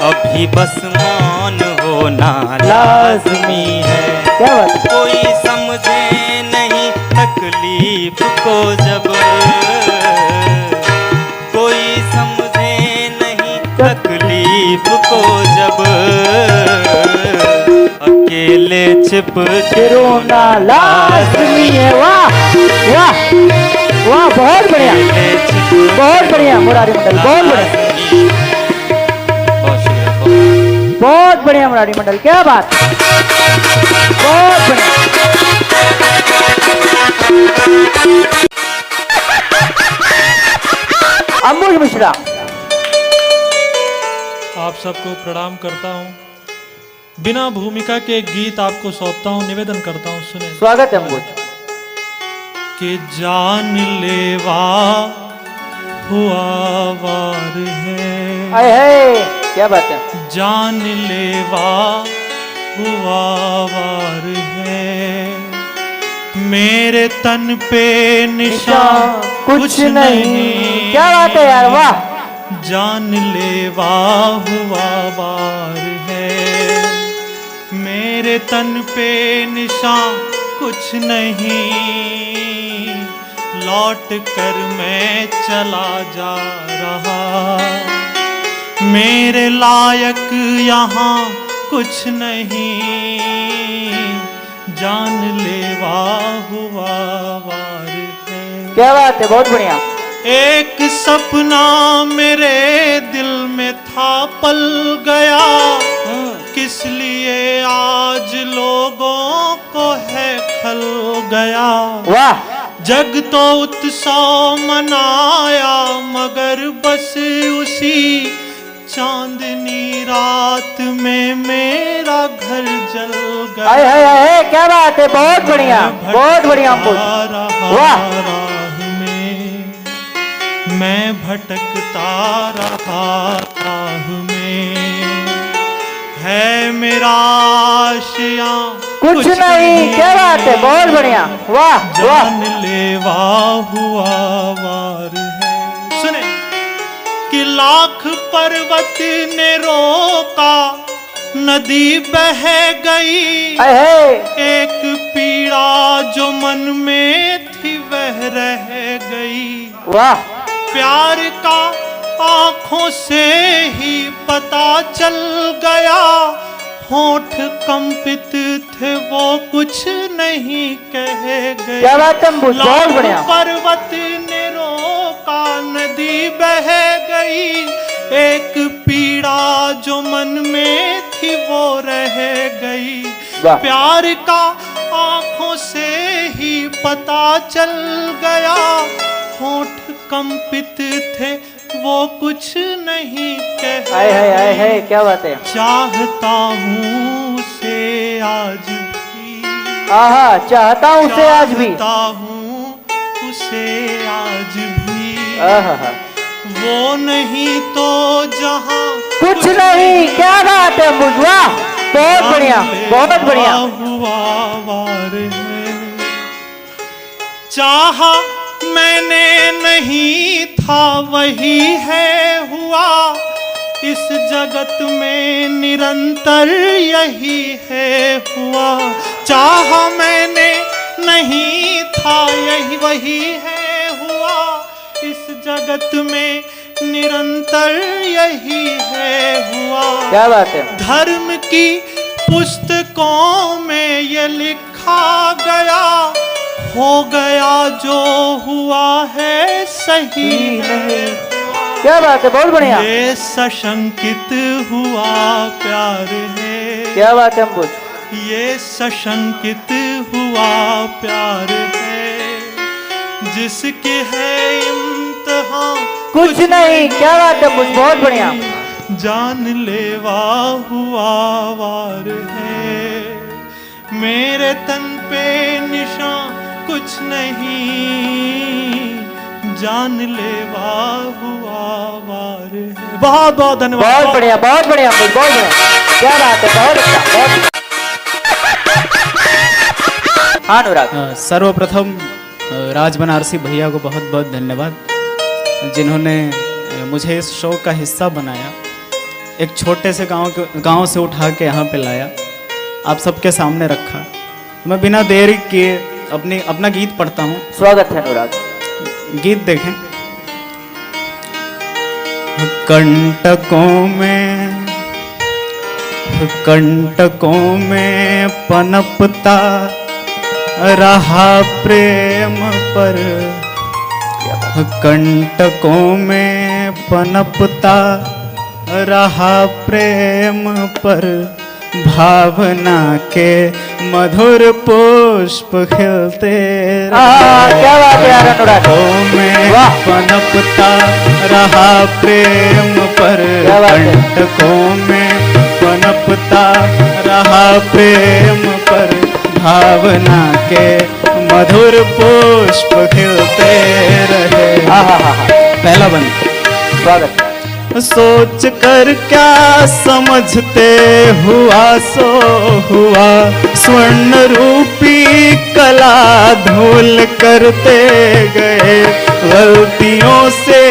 अभी बस मौन होना लाजमी है। क्या बात? कोई समझे नहीं तकलीफ को जब, कोई समझे नहीं तकलीफ को जब, अकेले छिप के रोना लाजमी है। वाह वाह वाह, बहुत बढ़िया, बहुत बढ़िया मुरारी मंडल, बहुत बढ़िया, बहुत बढ़िया मुरारी मंडल, क्या बात, बहुत बढ़िया। अंबुज मिश्रा। आप सबको प्रणाम करता हूँ। बिना भूमिका के गीत आपको सौंपता हूँ, निवेदन करता हूँ, सुने। स्वागत है अंबुज। कि जान लेवा हुआ वार है, क्या बात है, जान लेवा हुआ वार है, मेरे तन पे निशान कुछ नहीं। क्या बात है यार, वाह। जान लेवा हुआ वार है, मेरे तन पे निशान कुछ नहीं, लौट कर मैं चला जा रहा, मेरे लायक यहाँ कुछ नहीं, जान लेवा हुआ वार है। क्या बात है, बहुत बढ़िया। एक सपना मेरे दिल में था पल गया, किस लिए आज लोगों को है खल गया। वाह। जग तो उत्सव मनाया मगर बस उसी चांदनी रात में मेरा घर जल गया। हाय हाय हाय, क्या बात है, बहुत बढ़िया, बहुत बढ़िया। वाह। मैं भटकता रहा राह में, है मेरा आशिया कुछ नहीं। क्या बात है, बहुत बढ़िया, वाह वाह। जान लेवा हुआ वार है। सुने कि लाख पर्वत ने रोका, नदी बह गई, एक पीड़ा जो मन में थी वह रह गई। वाह। प्यार का आंखों से ही पता चल गया, होठ कंपित थे वो कुछ नहीं कह गए। क्या बात है, बहुत बढ़िया। पर्वत ने रोका, नदी बह गई, एक पीड़ा जो मन में थी वो रह गई। प्यार का आंखों से ही पता चल गया, होठ कंपित थे वो कुछ नहीं कह। हाय, क्या बात है। चाहता हूँ उसे आज भी, चाहता हूँ उसे आज भी, चाहता हूँ उसे आज भी, वो नहीं तो जहाँ कुछ नहीं। क्या बात है, वाह बहुत बढ़िया, बहुत बढ़िया। हुआ वार है, चाहा मैंने नहीं था वही है हुआ, इस जगत में निरंतर यही है हुआ। चाहा मैंने नहीं था यही वही है हुआ, इस जगत में निरंतर यही है हुआ। क्या बात है। धर्म की पुस्तकों में ये लिखा गया, हो गया जो हुआ है सही है। क्या बात है, बहुत बढ़िया। ये सशंकित हुआ प्यार है। क्या बात है अंबुज। ये सशंकित हुआ प्यार है, जिसके है इम्तिहान कुछ नहीं। क्या बात है अंबुज, बहुत बढ़िया। जानलेवा हुआ वार है, मेरे तन पे निशान कुछ नहीं, जानलेवा हुआ वार है। बहुत बहुत धन्यवाद। बहुत बढ़िया, बहुत बढ़िया अंबुज, बहुत बढ़िया। क्या बात है, बहुत अच्छा, बहुत। हाँ अनुराग। सर्वप्रथम राज बनारसी भैया को बहुत बहुत धन्यवाद, जिन्होंने मुझे इस शो का हिस्सा बनाया, एक छोटे से गांव से उठा के यहाँ पे लाया, आप सबके सामने रखा। मैं बिना देरी किए अपना गीत पढ़ता हूँ। स्वागत है अनुराग। गीत देखें। कंटकों में पनपता रहा प्रेम पर, कंटकों में पनपता रहा प्रेम पर, भावना के मधुर पुष्प खिलते क्या बात है यार अनुराग। में पनपता रहा प्रेम पर, कंटकों में पनपता रहा प्रेम पर, भावना के मधुर पुष्प खिलते रहे। पहला बंद। स्वागत। सोच कर क्या समझते हुआ सो हुआ, स्वर्ण रूपी कला धूल करते गए, गलतियों से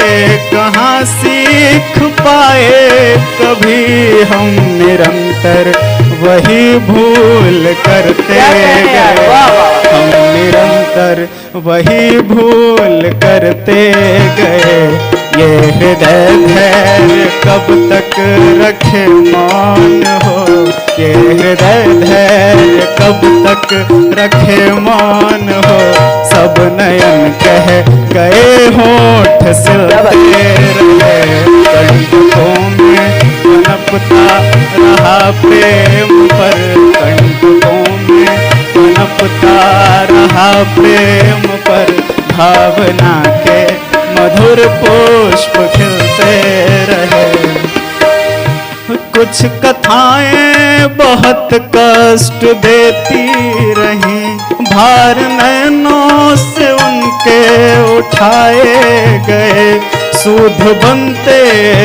कहाँ सीख पाए, कभी हम निरंतर वही भूल करते गए, हम निरंतर वही भूल करते गए। ये हृदय धैर्य कब तक रखे मौन हो, ये हृदय धैर्य कब तक रखे मौन हो, सब नयन कह गए होठ सिलते रहे, कंटकों में पनपता रहा प्रेम पर, कंटकों में पनपता रहा प्रेम पर, भावना के मधुर पुष्प खिलते रहे। कुछ कथाएं बहुत कष्ट देती रहीं, भार नैनों से उनके उठाए गए, सूद बनते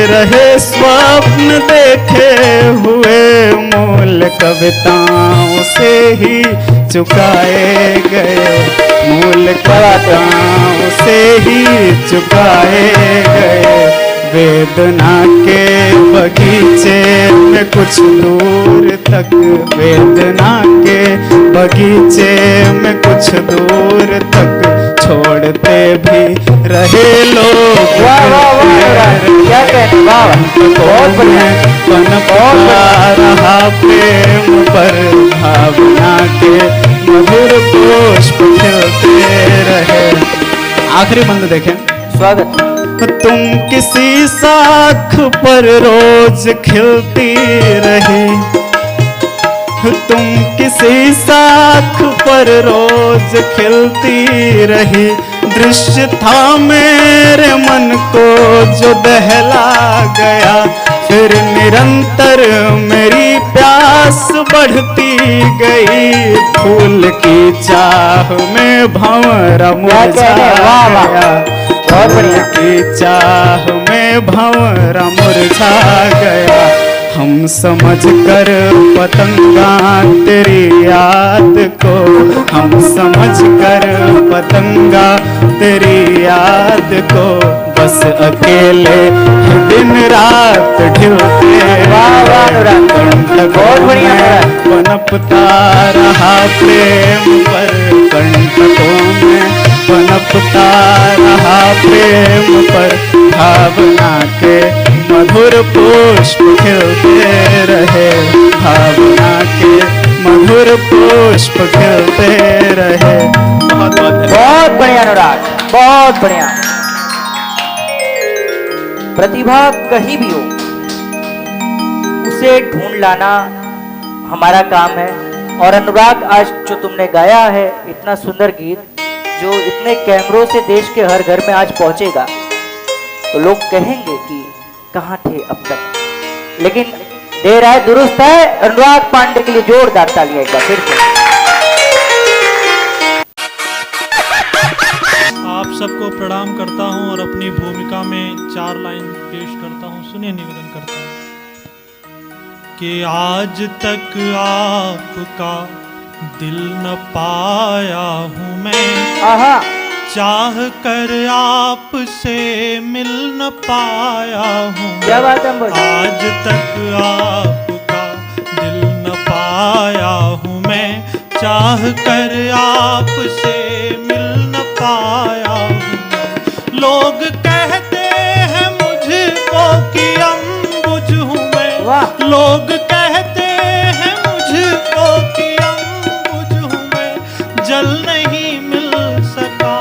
रहे स्वप्न देखे हुए, मूल कविताओं से ही चुकाए गए, मूल कविताओं से ही चुकाए गए। वेदना के बगीचे में कुछ दूर तक, वेदना के बगीचे में कुछ दूर तक, छोड़ते भी रहे लोग पनपता रहा प्रेम पर, भावना के मधुर पुष्प खिलते रहे। आखिरी बंद देखें। स्वागत। तुम किसी साख पर रोज खिलती रही, तुम किसी साख पर रोज खिलती रही, दृश्य था मेरे मन को जो दहला गया, फिर निरंतर मेरी प्यास बढ़ती गई, फूल की चाह में भंवरा मुरझा गया, फूल की चाह में भंवरा मुरझा गया, हम समझ कर पतंगा तेरी याद को, हम समझ कर पतंगा तेरी याद को, बस अकेले दिन रात ढूंढते पनपता रहा प्रेम पर कंटकों में, पनपता रहा प्रेम पर भावना के मधुर पुष्प खिलते रहे, भावना के मधुर पुष्प खिलते रहे। बहुत बढ़िया अनुराग, बहुत बढ़िया। प्रतिभा कहीं भी हो उसे ढूंढ लाना हमारा काम है। और अनुराग, आज जो तुमने गाया है इतना सुंदर गीत, जो इतने कैमरों से देश के हर घर में आज पहुंचेगा, तो लोग कहेंगे कि कहां थे अब तक। लेकिन देर आए दुरुस्त है। अनुराग पांडे के लिए जोरदार तालियां एक बार फिर से। आप सबको प्रणाम करता हूं और अपनी भूमिका में 4 लाइन पेश करता हूं। सुनिए, निवेदन करता हूं कि आज तक आपका दिल न पाया हूं मैं, चाह कर आपसे मिल न पाया हूं। क्या बात है? आज तक आपका दिल न पाया हूं मैं, चाह कर आपसे मिल न पाया हूं। लोग कहते हैं मुझको कि अम्बुज हूं मैं, लोग कहते हैं मुझको कि अम्बुज हूं मैं, जल नहीं मिल सका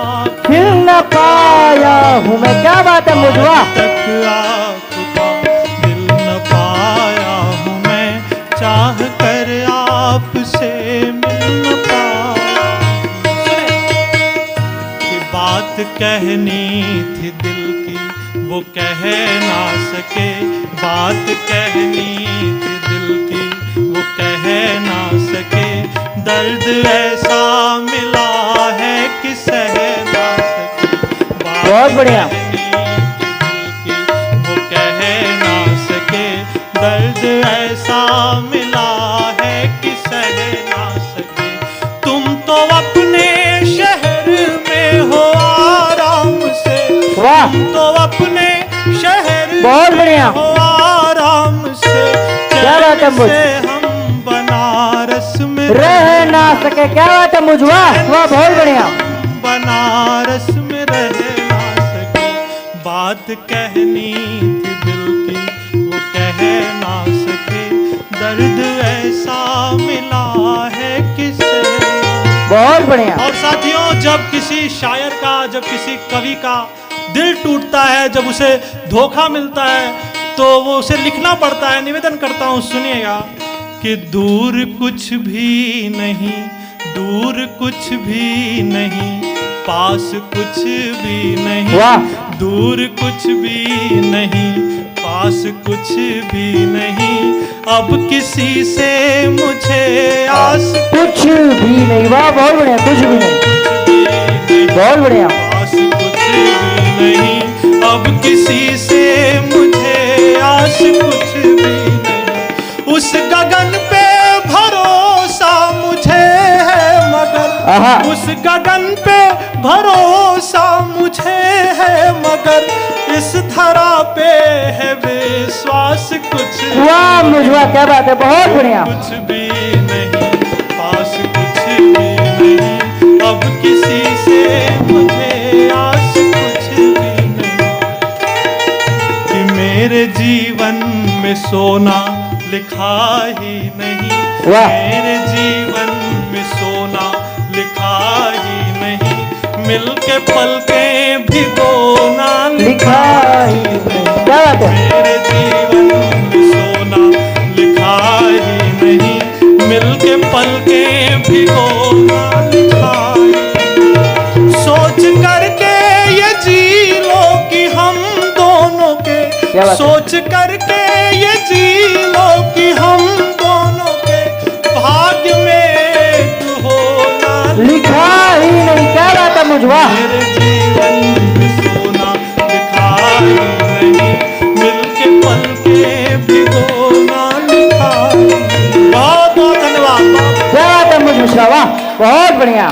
खिल न पाया हूं मैं। क्या बात है मुझवा? तक आपका दिल न पाया हूं मैं, चाह कर आपसे मिल न पाया। कि बात कहनी थी दिल की वो कह ना सके, बात कहनी थी दिल की वो कह ना सके, दर्द ऐसा मिला है कि सह ना सके। बहुत बढ़िया। वो कह ना सके, दर्द ऐसा मिला है कि सह ना सके। तुम तो अपने शहर में हो आराम से, तुम तो अपने शहर में हो आराम से, क्या बात है मुझ? हम बनारस में रह ना सके। क्या बात है मुझवा? वाह, बहुत बढ़िया। बनारस में रह ना सके, बात कहनी थी दिल की वो कह ना सके, दर्द ऐसा मिला है किसे। बहुत बढ़िया। और साथियों, जब किसी शायर का, जब किसी कवि का दिल टूटता है, जब उसे धोखा मिलता है, तो वो उसे लिखना पड़ता है। निवेदन करता हूं, सुनिएगा कि दूर कुछ भी नहीं, दूर कुछ भी नहीं, पास कुछ भी नहीं, दूर कुछ भी नहीं, पास कुछ भी नहीं, अब किसी से मुझे आस कुछ भी नहीं। वाह, बहुत बढ़िया। कुछ भी नहीं, बहुत बढ़िया। पास कुछ भी नहीं, अब किसी से मुझे आस कुछ भी नहीं। उस गगन पे भरोसा मुझे है मगर, उस गगन पे भरोसा मुझे है मगर, इस धरा पे है विश्वास कुछ। वाह मुझवा, क्या बात है, बहुत बढ़िया। कुछ भी नहीं, पास कुछ भी नहीं, अब किसी से मुझे आस कुछ भी नहीं। कि मेरे जीवन में सोना लिखा ही नहीं, मेरे जीवन में सोना लिखा ही नहीं, मिलके पलकें भिगोना लिखा ही नहीं। क्या बात है? मेरे जीवन में सोना लिखा ही नहीं, मिलके पलकें भिगोना लिखा ही नहीं। सोच करके ये जी लो कि हम दोनों के, सोच करके ये जी लो कि हम दोनों के भाग्य में एक होना लिखा ही नहीं। क्या बात है मुझवा? मेरे जीवन में सोना लिखा ही नहीं, मिलके पलके भिगोना अंबुज मिश्रा, वाह बहुत बढ़िया।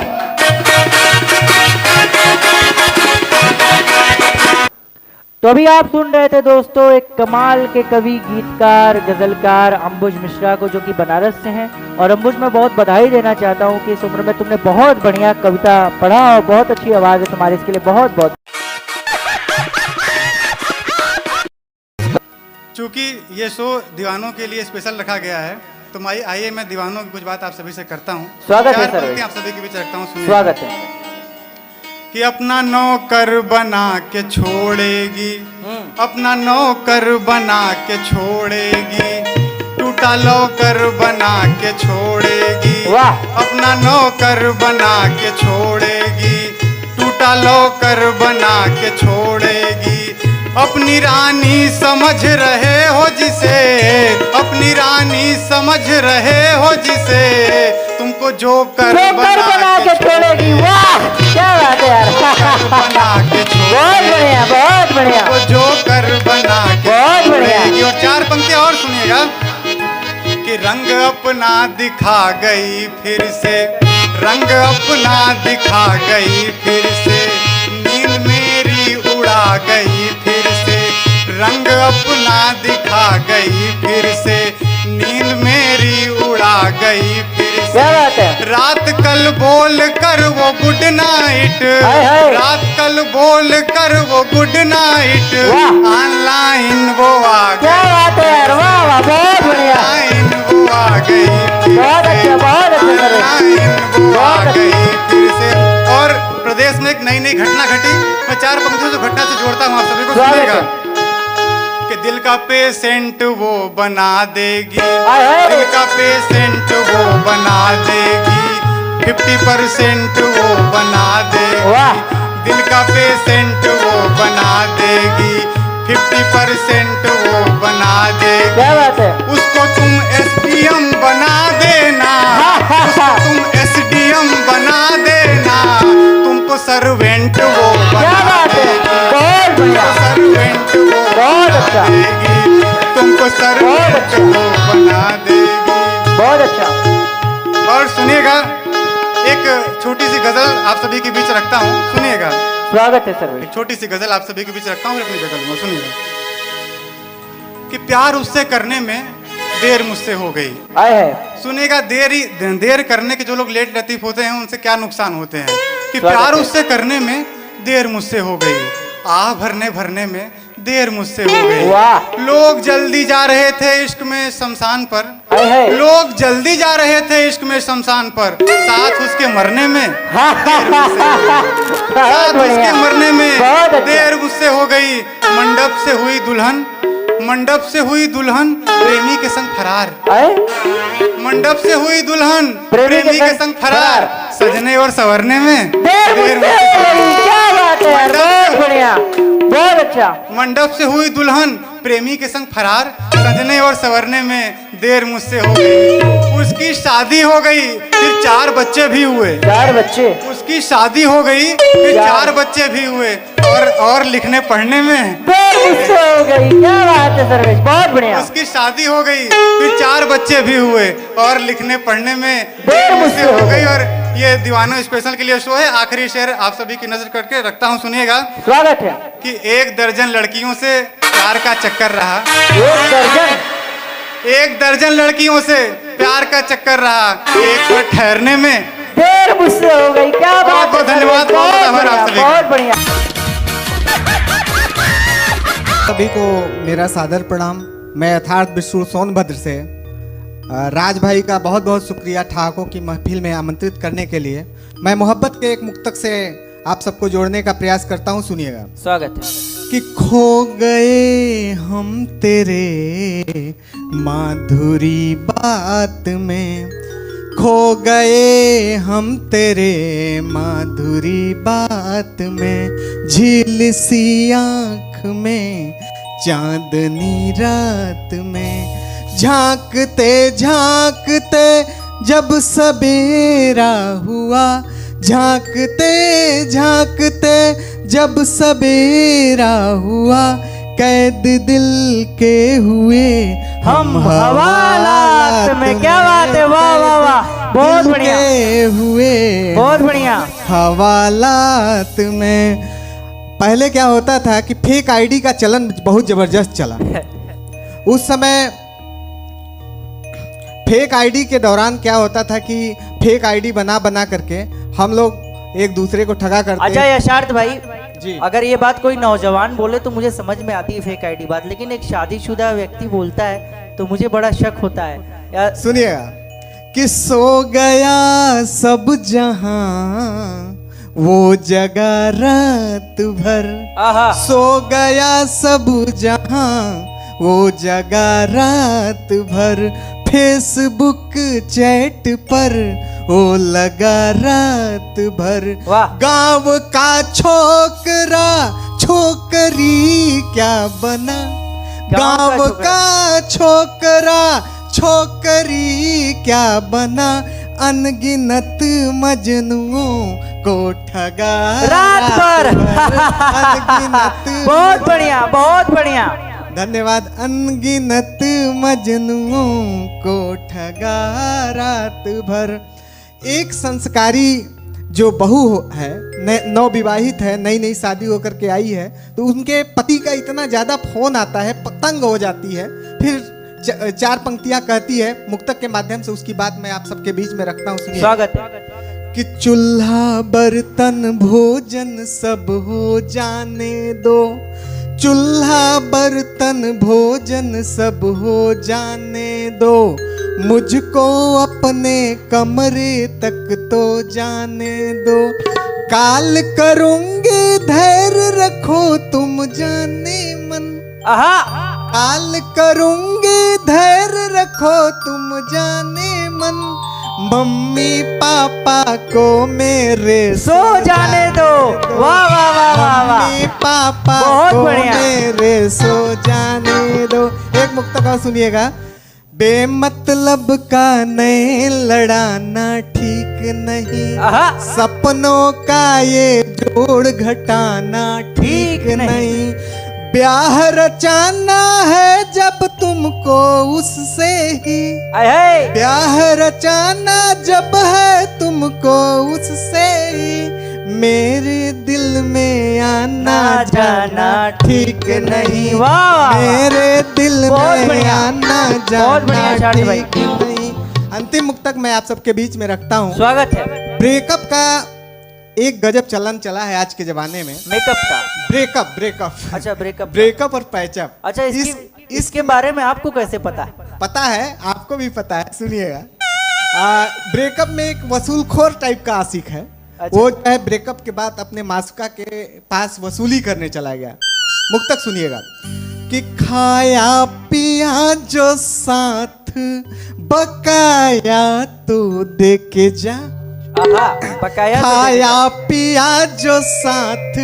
तो अभी आप सुन रहे थे दोस्तों एक कमाल के कवि, गीतकार, गजलकार अंबुज मिश्रा को, जो कि बनारस से हैं। और अंबुज, मैं बहुत बधाई देना चाहता हूं कि इस उम्र में तुमने बहुत बढ़िया कविता पढ़ा और बहुत अच्छी आवाज है तुम्हारी, इसके लिए बहुत बहुत। चूंकि ये शो दीवानों के लिए स्पेशल रखा गया है, तो आइए मैं दीवानों की कुछ बात आप सभी से करता हूँ। स्वागत है सर, आप सभी के बीच रखता हूँ, सुनिए। स्वागत है। कि अपना नौकर बना के छोड़ेगी, अपना नौकर बना के छोड़ेगी, टूटा लौकर बना के छोड़ेगी, अपना नौकर बना के छोड़ेगी, टूटा लौकर बना के छोड़ेगी। अपनी रानी समझ रहे हो जिसे, अपनी रानी समझ रहे हो जिसे, तुमको जोकर बना के छोड़ेगी। वाह क्या बात है यार, बना के बहुत बढ़िया, बहुत बढ़िया, तुमको जोकर बना के बहुत बढ़िया। और चार पंक्तियां और सुनिएगा कि रंग अपना दिखा गई फिर से, रंग अपना दिखा गई फिर से, नींद मेरी उड़ा गई फिर से, रंग अपना दिखा गई फिर से, नींद मेरी उड़ा गई फिर से। रात कल बोल कर वो गुड नाइट, रात कल बोल कर वो गुड नाइट, ऑनलाइन वो आ गई। क्या बात है यार, वाह वाह बहुत बढ़िया, ऑनलाइन वो आ गई, बहुत अच्छा, बहुत अच्छा, ऑनलाइन वो आ गई फिर से। और प्रदेश में एक नई नई घटना घटी, मैं चार पंक्तियों से घटना से जोड़ता हूँ, आप सभी को सुनिएगा। कि दिल का पेशेंट वो बना देगी, दिल का पेशेंट वो बना देगी, 50% वो बना देगी, दिल का पेशेंट वो बना देगी, 50% वो बना देगी। क्या बात है? उसको तुम SDM बना देना, उसको तुम SDM बना देना, तुमको सर्वेंट वो बना देगी, बहुत बढ़िया, सर्वेंट वो बना देगी, तुमको सर्वेंट वो बना देगी। बहुत अच्छा। और सुनिएगा, एक छोटी सी गजल आप सभी के बीच रखता हूँ, सुनिएगा। स्वागत है सर। एक छोटी सी गजल आप सभी के बीच रखता हूँ, अपनी गजल में सुनिएगा। कि प्यार उससे करने में देर मुझसे हो गई। सुनिएगा, देर करने के जो लोग लेट लतीफ होते हैं उनसे क्या नुकसान होते हैं। कि प्यार उससे करने में देर मुझसे हो गई, आह भरने भरने में देर मुझसे हो गई। लोग जल्दी जा रहे थे इश्क में शमशान पर, लोग जल्दी जा रहे थे इश्क में शमशान पर, साथ उसके मरने में साथ उसके मरने में देर मुझसे हो गई। मंडप से हुई दुल्हन, मंडप से हुई दुल्हन प्रेमी के संग फरार, मंडप से हुई दुल्हन प्रेमी के संग फरार, सजने और संवरने में देर बहुत अच्छा। मंडप से हुई दुल्हन प्रेमी के संग फरार, सजने और संवरने में देर मुझसे हो गई। उसकी शादी हो गई, फिर 4 बच्चे भी हुए, 4 बच्चे। उसकी शादी हो गई, फिर 4 बच्चे भी हुए, और लिखने पढ़ने में देर मुझसे हो गई। क्या बात है सर्वेश, बहुत बढ़िया। उसकी शादी हो गई, फिर 4 बच्चे भी हुए, और लिखने पढ़ने में देर मुझसे हो गई। और ये दीवानों स्पेशल के लिए शो है। आखिरी शेर आप सभी की नजर करके रखता हूँ, सुनिएगा। स्वागत है। कि 1 दर्जन लड़कियों से प्यार का चक्कर रहा, 1 दर्जन लड़कियों से प्यार का चक्कर रहा, एक पर ठहरने में देर मुझसे हो गई। क्या बात है, बहुत धन्यवाद, बहुत बढ़िया। सभी को मेरा सादर प्रणाम। मैं यथार्थ विष्णु सोनभद्र से। राज भाई का बहुत बहुत शुक्रिया ठाकों की महफिल में आमंत्रित करने के लिए। मैं मोहब्बत के एक मुक्तक से आप सबको जोड़ने का प्रयास करता हूँ, सुनिएगा। स्वागत है। कि खो गए हम तेरे माधुरी बात में, खो गए हम तेरे माधुरी बात में, झील सी आँख में चांदनी रात में, झांकते झांकते जब सवेरा हुआ, झांकते झांकते जब सवेरा हुआ, कैद दिल के हुए हम हवालात में। क्या बात है, वाह वाह वाह, बहुत दिल बढ़िया, के हुए बहुत बढ़िया। हवालात में। पहले क्या होता था कि फेक आईडी का चलन बहुत जबरदस्त चला। उस समय फेक आईडी के दौरान क्या होता था कि फेक आईडी बना बना करके हम लोग एक दूसरे को ठगा करते। अच्छा यशार्थ भाई जी, अगर ये बात कोई नौजवान बोले तो मुझे समझ में आती है फेक आईडी बात, लेकिन एक शादीशुदा व्यक्ति बोलता है तो मुझे बड़ा शक होता है यार। सुनिएगा कि सो गया सब जहां वो जगा रात भर, सो गया सब जहां वो जगा रात भर, फेसबुक चैट पर वो लगा रात भर। गांव का छोकरा छोकरी क्या बना, गांव का छोकरा छोकरी क्या बना, अनगिनत मजनुओं को ठगा रात भर। अनगिनत बहुत बढ़िया, बहुत बढ़िया, धन्यवाद। अनगिनत मजनुओं को ठगा रात भर। एक संस्कारी जो बहू है, नवविवाहित है, नई नई शादी होकर के आई है, तो उनके पति का इतना ज़्यादा फोन आता है, तंग हो जाती है, फिर चार पंक्तियां कहती है मुक्तक के माध्यम से। उसकी बात मैं आप सबके बीच में रखता हूँ, सुनिए। स्वागत है। कि चूल्हा बर्तन भोजन सब हो जाने दो, चूल्हा बर्तन भोजन सब हो जाने दो, मुझको अपने कमरे तक तो जाने दो, काल करूंगी धैर्य रखो तुम जाने मन, काल करूंगी धैर्य रखो तुम जाने मन, मम्मी पापा को मेरे सो जाने दो। वाह वाह वाह वाह वाह, मम्मी पापा को मेरे सो जाने दो। एक मुक्तक और सुनिएगा। बेमतलब का नए लड़ाना ठीक नहीं, सपनों का ये जोड़ घटाना ठीक नहीं, ब्याह रचाना है जब तुमको उससे ही, ब्याह रचाना जब है तुमको उससे ही, मेरे दिल में आना जाना ठीक नहीं, मेरे दिल में आना जाना ठीक नहीं। अंतिम मुक्तक मैं आप सबके बीच में रखता हूँ। स्वागत है। ब्रेकअप का एक गजब चलन चला है आज के जमाने में। मेकअप का ब्रेकअप, ब्रेकअप। अच्छा ब्रेकअप, ब्रेकअप और पैचअप। अच्छा इसके बारे में आपको कैसे पता है? पता है, आपको भी पता है, सुनिएगा। ब्रेकअप में एक वसूलखोर टाइप का आशिक है। अच्छा। वो है ब्रेकअप के बाद अपने मासूका के पास वसूली करने चला गया। मुक्तक सुनिएगा कि खाया पिया जो साथ बकाया तो दे के जा, बकाया खाया पिया जो साथ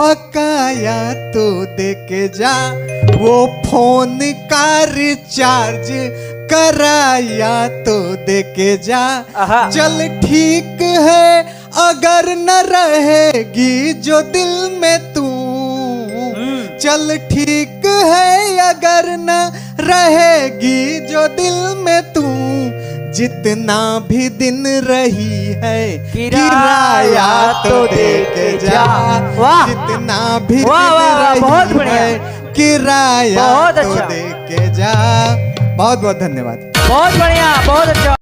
बकाया तो दे के जा, वो फोन का रिचार्ज कराया तो दे के जा, चल ठीक है अगर न रहेगी जो दिल में तू, चल ठीक है अगर न रहेगी जो दिल में तू, जितना भी दिन रही है किराया तो दे के जा, जितना भी दिन रही है किराया तो दे के जा। बहुत बहुत धन्यवाद। बहुत बढ़िया, बहुत अच्छा।